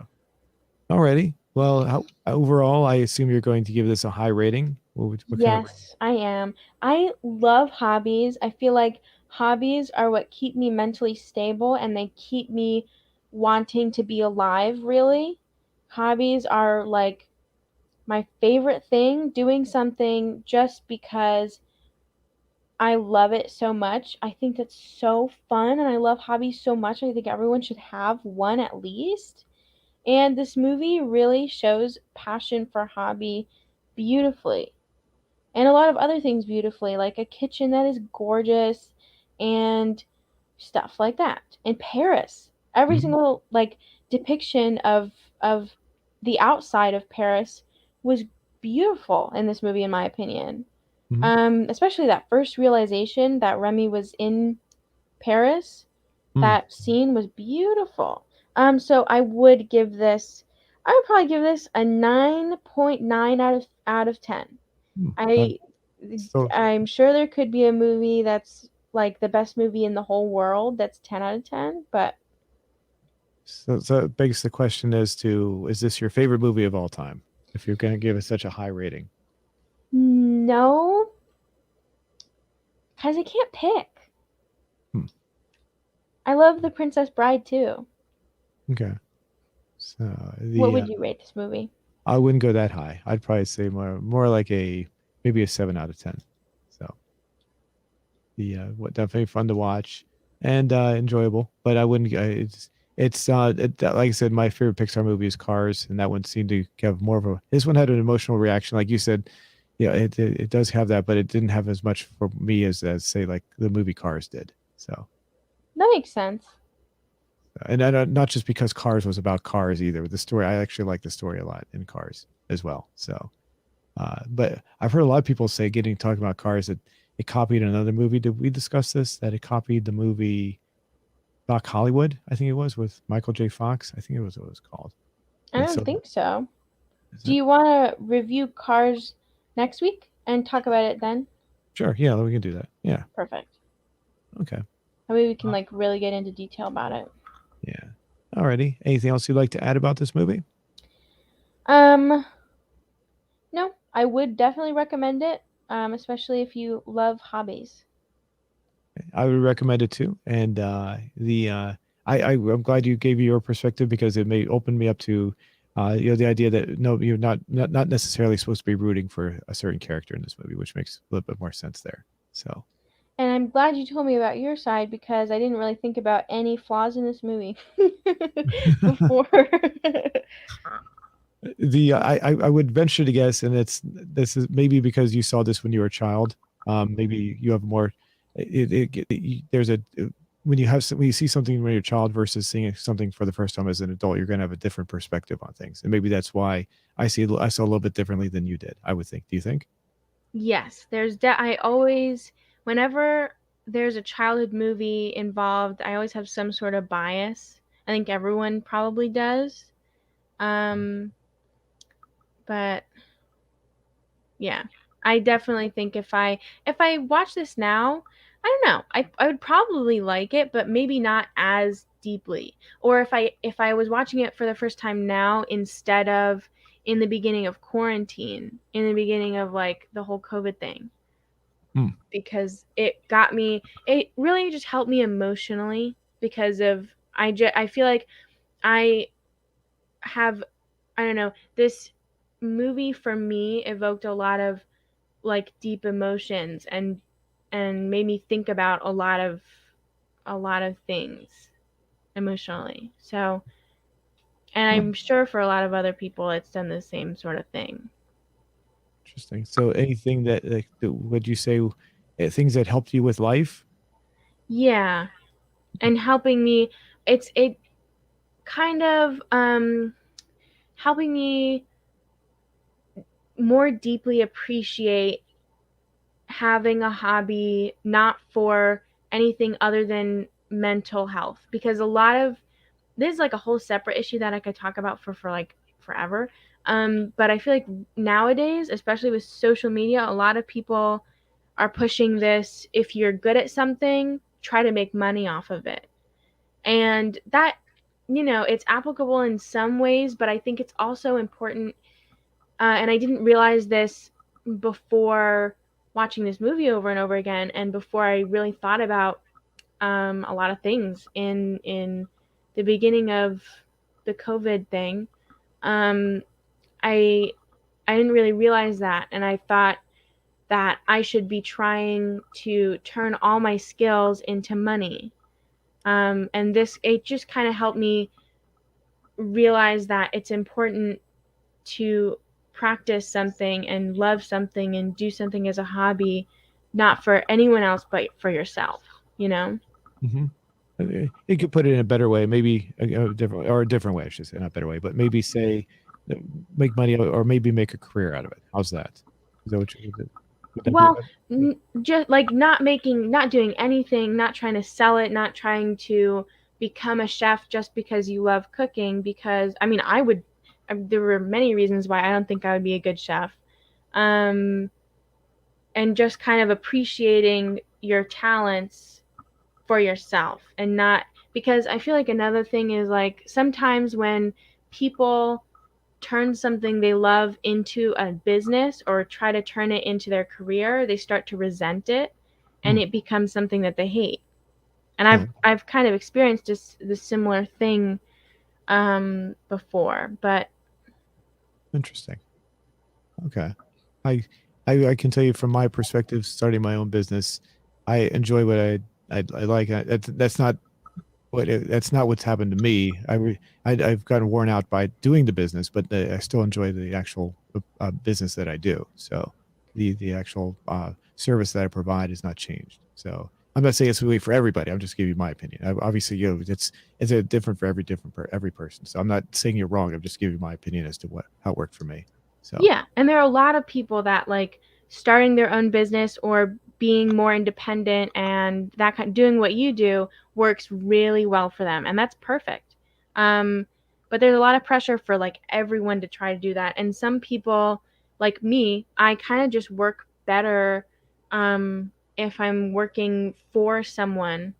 alrighty. Well, overall, I assume you're going to give this a high rating. What kind of rating? Yes, I am. I love hobbies. I feel like hobbies are what keep me mentally stable and they keep me wanting to be alive, really. Hobbies are like my favorite thing, doing something just because I love it so much. I think that's so fun and I love hobbies so much. I think everyone should have one at least. And this movie really shows passion for hobby beautifully. And a lot of other things beautifully, like a kitchen that is gorgeous and stuff like that. In Paris, every Mhm, single like depiction of the outside of Paris was beautiful in this movie in my opinion. mhm, Especially that first realization that Remy was in Paris. mm, That scene was beautiful. So I would probably give this a 9.9 out of 10. mm. I So I'm sure there could be a movie that's like the best movie in the whole world that's 10 out of 10, but so it begs the question as to is this your favorite movie of all time? If you're going to give it such a high rating. no, cuz I can't pick. Hmm. I love The Princess Bride too. Okay. So What the would you rate this movie? I wouldn't go that high. I'd probably say more like a maybe a 7 out of 10. So the what definitely fun to watch and enjoyable, but I wouldn't. Like I said, my favorite Pixar movie is Cars, and that one seemed to have more of a. This one had an emotional reaction, like you said. Yeah, it does have that, but it didn't have as much for me as say like the movie Cars did. So That makes sense. and not just because Cars was about cars either. The story I actually like the story a lot in Cars as well. So but I've heard a lot of people say, getting talking about Cars, that it copied another movie. Did we discuss this? That it copied the movie Doc Hollywood, I think it was, with Michael J. Fox. I think it was what it was called. I And don't so, think so. is Do it? you want to review Cars next week and talk about it then? Sure. Yeah, we can do that. Yeah. Perfect. Okay. That way we can Uh, like really get into detail about it. yeah. Alrighty. Anything else you'd like to add about this movie? Um, no, I would definitely recommend it, especially if you love hobbies. I would recommend it too. And I'm glad you gave your perspective because it may open me up to the idea that no, you're not necessarily supposed to be rooting for a certain character in this movie, which makes a little bit more sense there. So And I'm glad you told me about your side because I didn't really think about any flaws in this movie before. the I would venture to guess, and this is maybe because you saw this when you were a child. Maybe you have more. There's a when you have when you see something when you're a child versus seeing something for the first time as an adult, you're going to have a different perspective on things, and maybe that's why I saw a little bit differently than you did. I would think. Do you think? Yes, I always whenever there's a childhood movie involved, I always have some sort of bias. I think everyone probably does. Um, but yeah. I definitely think if I watch this now, I don't know. I would probably like it, but maybe not as deeply. Or if I was watching it for the first time now instead of in the beginning of quarantine, in the beginning of like the whole COVID thing, Hmm. because it really just helped me emotionally because of I feel like I have I don't know, this movie for me evoked a lot of like deep emotions and made me think about a lot of things emotionally. So, and Huh. I'm sure for a lot of other people it's done the same sort of thing. Interesting. So anything that, like, would you say, things that helped you with life? Yeah, and helping me. It kind of helping me more deeply appreciate having a hobby not for anything other than mental health, because a lot of this is like a whole separate issue that I could talk about for like forever. But I feel like nowadays, especially with social media, a lot of people are pushing this: if you're good at something, try to make money off of it. And that, it's applicable in some ways, but I think it's also important. And I didn't realize this before watching this movie over and over again, and before I really thought about a lot of things in the beginning of the COVID thing. Um, I I didn't really realize that, and I thought that I should be trying to turn all my skills into money. And this it just kind of helped me realize that it's important to practice something and love something and do something as a hobby, not for anyone else but for yourself, you know? Hmm. You could put it in a better way, maybe a different, or a different way, I should say, not better way, but maybe say, uh, make money, or maybe make a career out of it. How's that? Is that what you would that be a Well, better? just like not doing anything, not trying to sell it, not trying to become a chef just because you love cooking. Because I mean, there were many reasons why I don't think I would be a good chef. Um, and just kind of appreciating your talents for yourself, and not, because I feel like another thing is like sometimes when people turn something they love into a business or try to turn it into their career, they start to resent it, and Hmm. it becomes something that they hate. And Yeah, I've kind of experienced this similar thing before, but interesting. Okay. I, I can tell you from my perspective, starting my own business, I enjoy what I like. That's not that's not what's happened to me. I've gotten worn out by doing the business, but I still enjoy the actual business that I do. So the actual service that I provide has not changed. So I'm not saying it's really for everybody. I'm just giving you my opinion. Obviously, it's a different for every person. So I'm not saying you're wrong. I'm just giving you my opinion as to how it worked for me. So yeah, and there are a lot of people that like starting their own business or being more independent and that kind doing what you do works really well for them, and that's perfect. Um, but there's a lot of pressure for like everyone to try to do that, and some people like me, I kind of just work better if I'm working for someone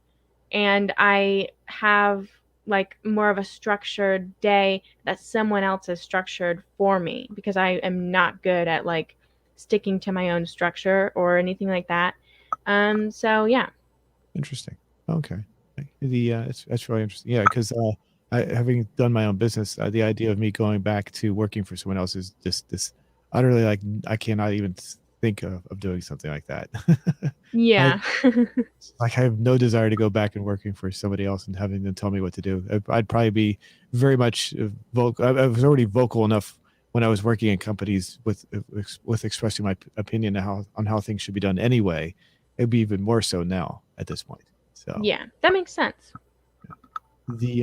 and I have like more of a structured day that someone else has structured for me, because I am not good at like sticking to my own structure or anything like that. So yeah. interesting. Okay. That's really interesting. Yeah, because having done my own business, the idea of me going back to working for someone else is just this utterly, like, I cannot even think of doing something like that. I Yeah. like I have no desire to go back and working for somebody else and having them tell me what to do. I'd probably be very much vocal. I was already vocal enough when I was working in companies with expressing my opinion on how things should be done anyway. It'd be even more so now at this point. So Yeah, that makes sense. the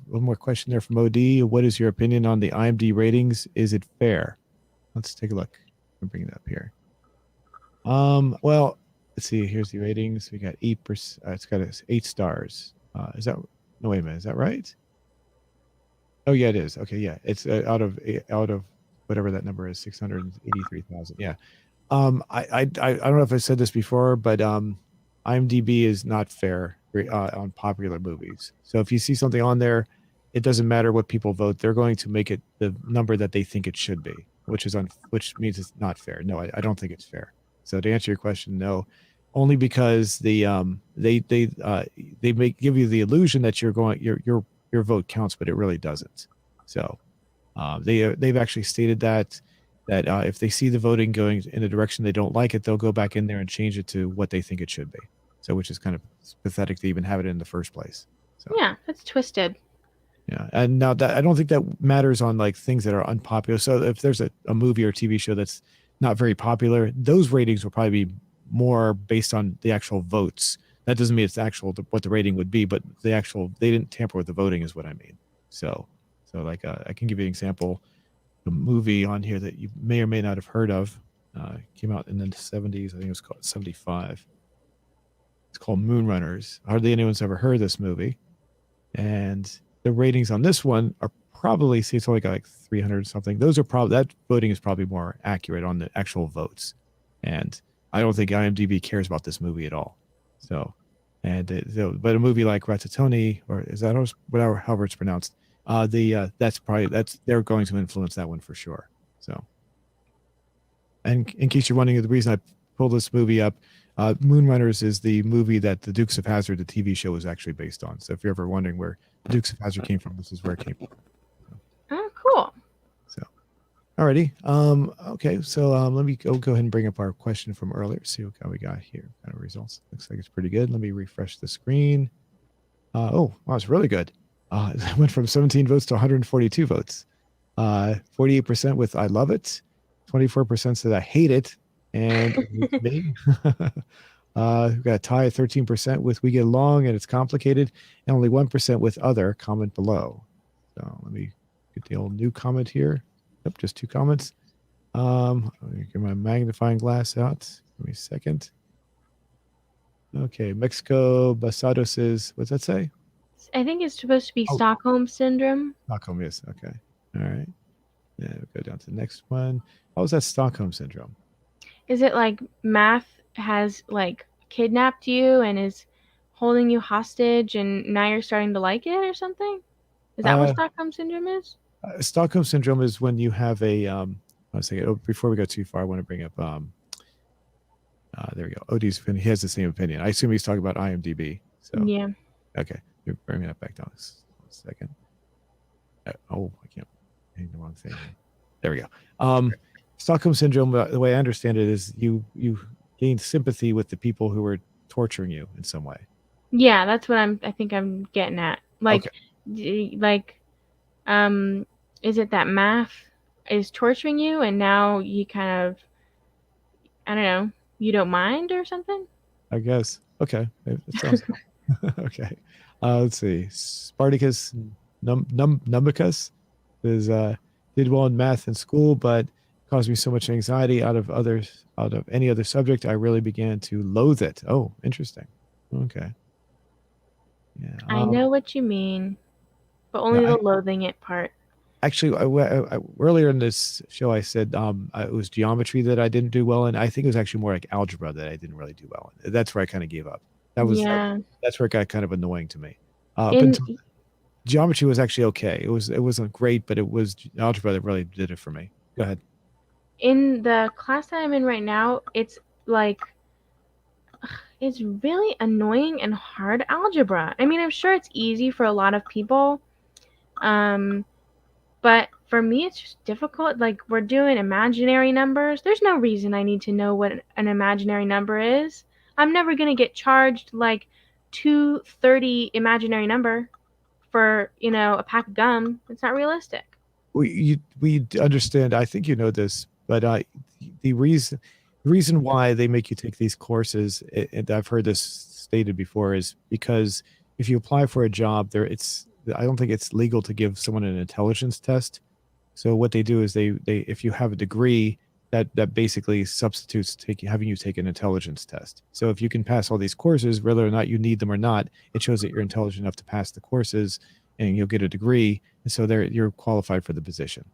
one more question there from OD. What is your opinion on the IMD ratings? Is it fair? Let's take a look. I'm bringing it up here. Well, let's see. Here's the ratings. We got 8%. It's got 8 stars. Is that no? Wait a minute. Is that right? Oh yeah, it is. Okay, yeah. It's out of whatever that number is, 683,000. Yeah. I don't know if I said this before, but IMDb is not fair on popular movies. So if you see something on there, it doesn't matter what people vote. They're going to make it the number that they think it should be, which means it's not fair. No, I don't think it's fair. So to answer your question, no, only because they make give you the illusion that your vote counts, but it really doesn't. So they've actually stated that if they see the voting going in a direction they don't like it, they'll go back in there and change it to what they think it should be. So, which is kind of pathetic to even have it in the first place. So, Yeah, that's twisted. yeah. And now that I don't think that matters on like things that are unpopular. So, if there's a movie or TV show not very popular, those ratings will probably be more based on the actual votes. That doesn't mean it's actual what the rating would be, but the actual, they didn't tamper with the voting is what I mean. So like I can give you an example. A movie on here that you may or may not have heard of, came out in the 70s. I think it was called 75. It's called Moonrunners. Hardly anyone's ever heard this movie. And the ratings on this one are probably, see, it's only got like 300 something. Those are probably, that voting is probably more accurate on the actual votes. And I don't think IMDb cares about this movie at all. So, but a movie like Ratatouille, or is that whatever, however it's pronounced, they're going to influence that one for sure. So, and in case you're wondering, the reason I pulled this movie up, Moonrunners is the movie that the Dukes of Hazzard, the TV show, was actually based on. So if you're ever wondering where the Dukes of Hazzard came from, this is where it came from. Oh, cool. So, alrighty. Okay. So let me go ahead and bring up our question from earlier. See what we got here. Kind of results. Looks like it's pretty good. Let me refresh the screen. Oh, wow, it's really good. It went from 17 votes to 142 votes. 48% with I love it. 24% said I hate it. And me. We've got a tie at 13% with we get along and it's complicated, and only 1% with other. Comment below. So let me get the old new comment here. Yep, just 2 comments. Let me get my magnifying glass out. Give me a second. Okay, Mexico Basados is, what's that say? I think it's supposed to be Stockholm Syndrome. Stockholm, yes. Okay. All right. Yeah, we'll go down to the next one. How is that Stockholm Syndrome? Is it like math has like kidnapped you and is holding you hostage and now you're starting to like it or something? Is that what Stockholm Syndrome is? Stockholm Syndrome is when you have a, before we go too far, I want to bring up, there we go. Odie's opinion. He has the same opinion. I assume he's talking about IMDb. So yeah. Okay. Bring that back down. 1 second. I can't. I hit the wrong thing. There we go. Stockholm Syndrome, the way I understand it, is you gain sympathy with the people who are torturing you in some way. Yeah, that's what I think I'm getting at. Like, is it that math is torturing you and now you kind of, I don't know, you don't mind or something? I guess. Okay. It sounds okay. Let's see. Spartacus Numbicus is did well in math in school, but caused me so much anxiety out of any other subject, I really began to loathe it. Oh, interesting. Okay. Yeah. I know what you mean, but only the loathing it part. Actually, earlier in this show, I said it was geometry that I didn't do well in. I think it was actually more like algebra that I didn't really do well in. That's where I kind of gave up. That's where it got kind of annoying to me. Geometry was actually okay. It wasn't great, but it was algebra that really did it for me. Go ahead. In the class that I'm in right now, it's like, it's really annoying and hard algebra. I mean, I'm sure it's easy for a lot of people, but for me, it's just difficult. Like, we're doing imaginary numbers. There's no reason I need to know what an imaginary number is. I'm never going to get charged like $2.30 imaginary number for, a pack of gum. It's not realistic. We understand. I think you know this, but the reason why they make you take these courses, and I've heard this stated before, is because if you apply for a job, I don't think it's legal to give someone an intelligence test. So what they do is they if you have a degree, that basically substitutes having you take an intelligence test. So if you can pass all these courses, whether or not you need them or not, it shows that you're intelligent enough to pass the courses, and you'll get a degree, and so you're qualified for the position.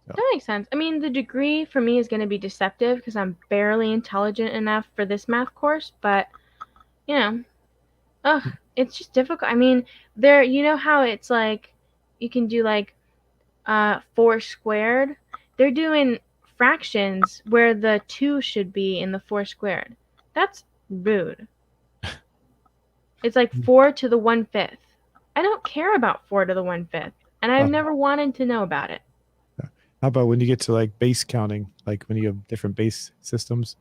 So. That makes sense. I mean, the degree for me is going to be deceptive because I'm barely intelligent enough for this math course, but it's just difficult. I mean, you know how it's like you can do like 4 squared? They're doing fractions where the 2 should be in the 4 squared. That's rude. It's like 4 to the 1/5. I don't care about 4 to the 1/5, and I've never wanted to know about it. How about when you get to like base counting, like when you have different base systems?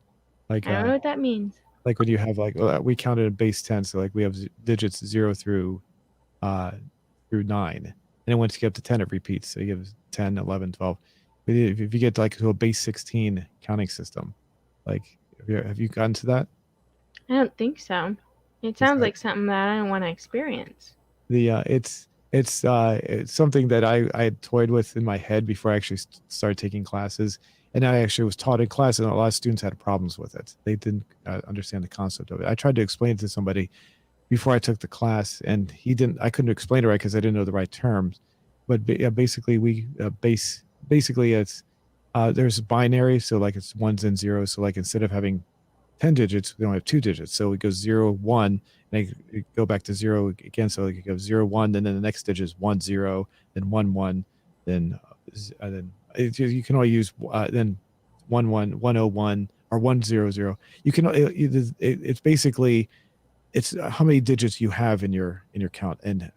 Like I don't know what that means. Like when you have we counted a base 10, so like we have digits 0 through 9, and then once you get up to 10, it repeats. So you have 10, 11, 12. if you get like to a base 16 counting system, like have you gotten to that? I don't think so. It It's sounds like something that I don't want to experience. the it's something that I had toyed with in my head before I actually started taking classes, and I actually was taught in class, and a lot of students had problems with it. They didn't understand the concept of it. I tried to explain it to somebody before I took the class, and he didn't. I couldn't explain it right because I didn't know the right terms. But yeah, basically, we basically it's there's binary, so like it's ones and zeros. So like instead of having 10 digits, we only have two digits. So it goes 0, 1, and it go back to 0 again. So it goes 0, 1, and then the next digit is 1, 0, then 1, 1, then you can only use then 1, 1, 101, or 1, 0, 0. You can, it's basically, it's how many digits you have in your count and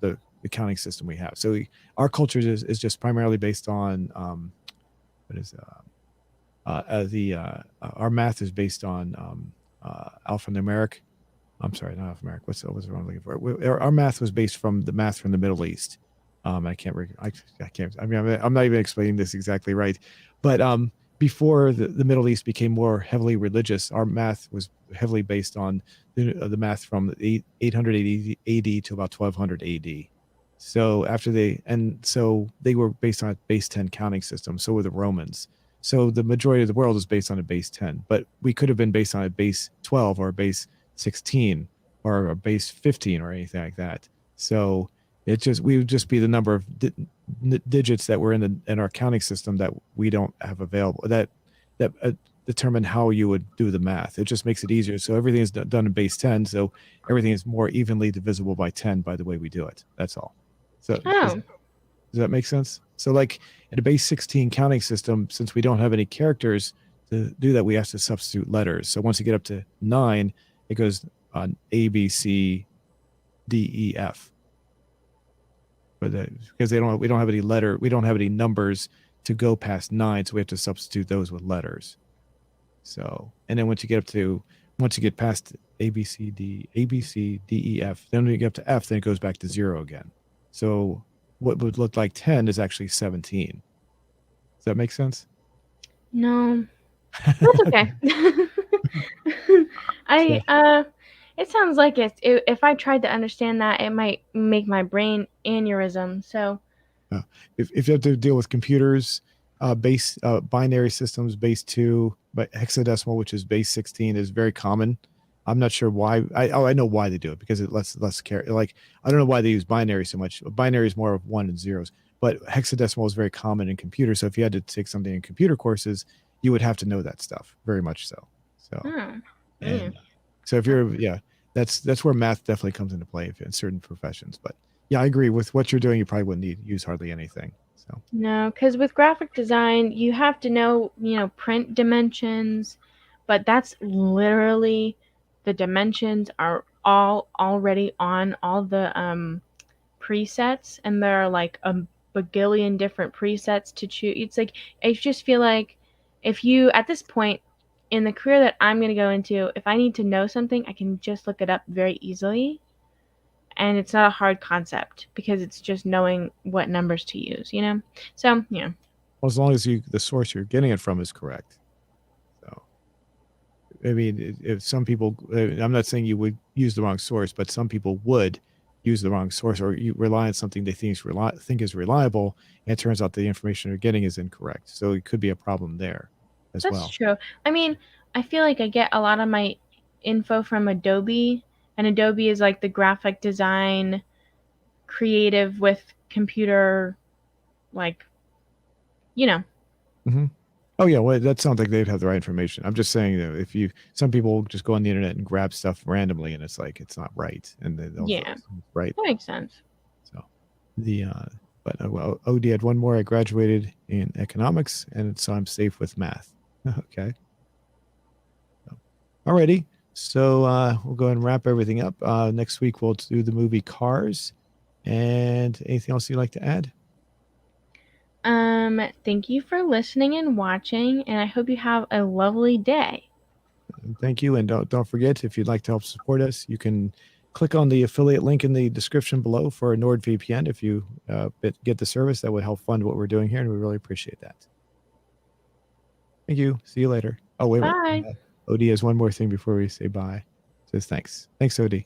the counting system we have. So our culture is just primarily based on, what is the our math is based on alphanumeric. I'm sorry, not alphanumeric. What's the wrong looking for? Our math was based from the math from the Middle East. I can't. I can't. I mean, I'm not even explaining this exactly right, but before the Middle East became more heavily religious, our math was heavily based on the math from 880 AD to about 1200 AD. So they were based on a base 10 counting system. So were the Romans. So the majority of the world is based on a base 10, but we could have been based on a base 12 or a base 16 or a base 15 or anything like that. So we would just be the number of digits that were in our counting system that we don't have available that determine how you would do the math. It just makes it easier. So everything is done in base 10. So everything is more evenly divisible by 10 by the way we do it. That's all. So Oh, does that make sense? So like in a base 16 counting system, since we don't have any characters to do that, we have to substitute letters. So once you get up to 9, it goes on A, B, C, D, E, F. But because we don't have we don't have any numbers to go past 9, so we have to substitute those with letters. So, and then once you get past A, B, C, D, A, B, C, D, E, F, then when you get up to F, then it goes back to 0 again. So what would look like 10 is actually 17. Does that make sense? no. That's okay. So, I it sounds like if I tried to understand that, it might make my brain aneurysm. So, uh, if you have to deal with computers, base binary systems, base 2, but hexadecimal, which is base 16, is very common. I'm not sure why. I know why they do it because it less care. Like I don't know why they use binary so much. Binary is more of one and zeros, but hexadecimal is very common in computers. So if you had to take something in computer courses, you would have to know that stuff very much so. So hmm. and so if you're yeah, that's where math definitely comes into play in certain professions. But yeah, I agree with what you're doing. You probably wouldn't use hardly anything. So No, because with graphic design, you have to know, print dimensions, but that's literally the dimensions are all already on all the presets, and there are like a bagillion different presets to choose. It's like I just feel like if you at this point in the career that I'm going to go into, if I need to know something, I can just look it up very easily, and it's not a hard concept because it's just knowing what numbers to use. So yeah. well, as long as the source you're getting it from is correct. So I mean, if some people, I'm not saying you would use the wrong source, but some people would use the wrong source or you rely on something they think is reliable, and it turns out the information they're getting is incorrect. So it could be a problem there as That's well. true. I mean, I feel like I get a lot of my info from Adobe, and Adobe is like the graphic design creative with computer, like, you know. Hmm. Oh yeah, well that sounds like they'd have the right information. I'm just saying that if you, some people just go on the internet and grab stuff randomly, and it's like it's not right, and they'll Yeah, right. that makes sense. So the but well, OD had one more. I graduated in economics, and so I'm safe with math. Okay. Alrighty. So we'll go ahead and wrap everything up. Next week we'll do the movie Cars. And anything else you'd like to add? Thank you for listening and watching, and I hope you have a lovely day. Thank you. And don't forget, if you'd like to help support us, you can click on the affiliate link in the description below for a NordVPN. If you get the service, that would help fund what we're doing here, and we really appreciate that. Thank you. See you later. Oh, wait a Bye. minute. OD has one more thing before we say bye. Says thanks. Thanks, OD.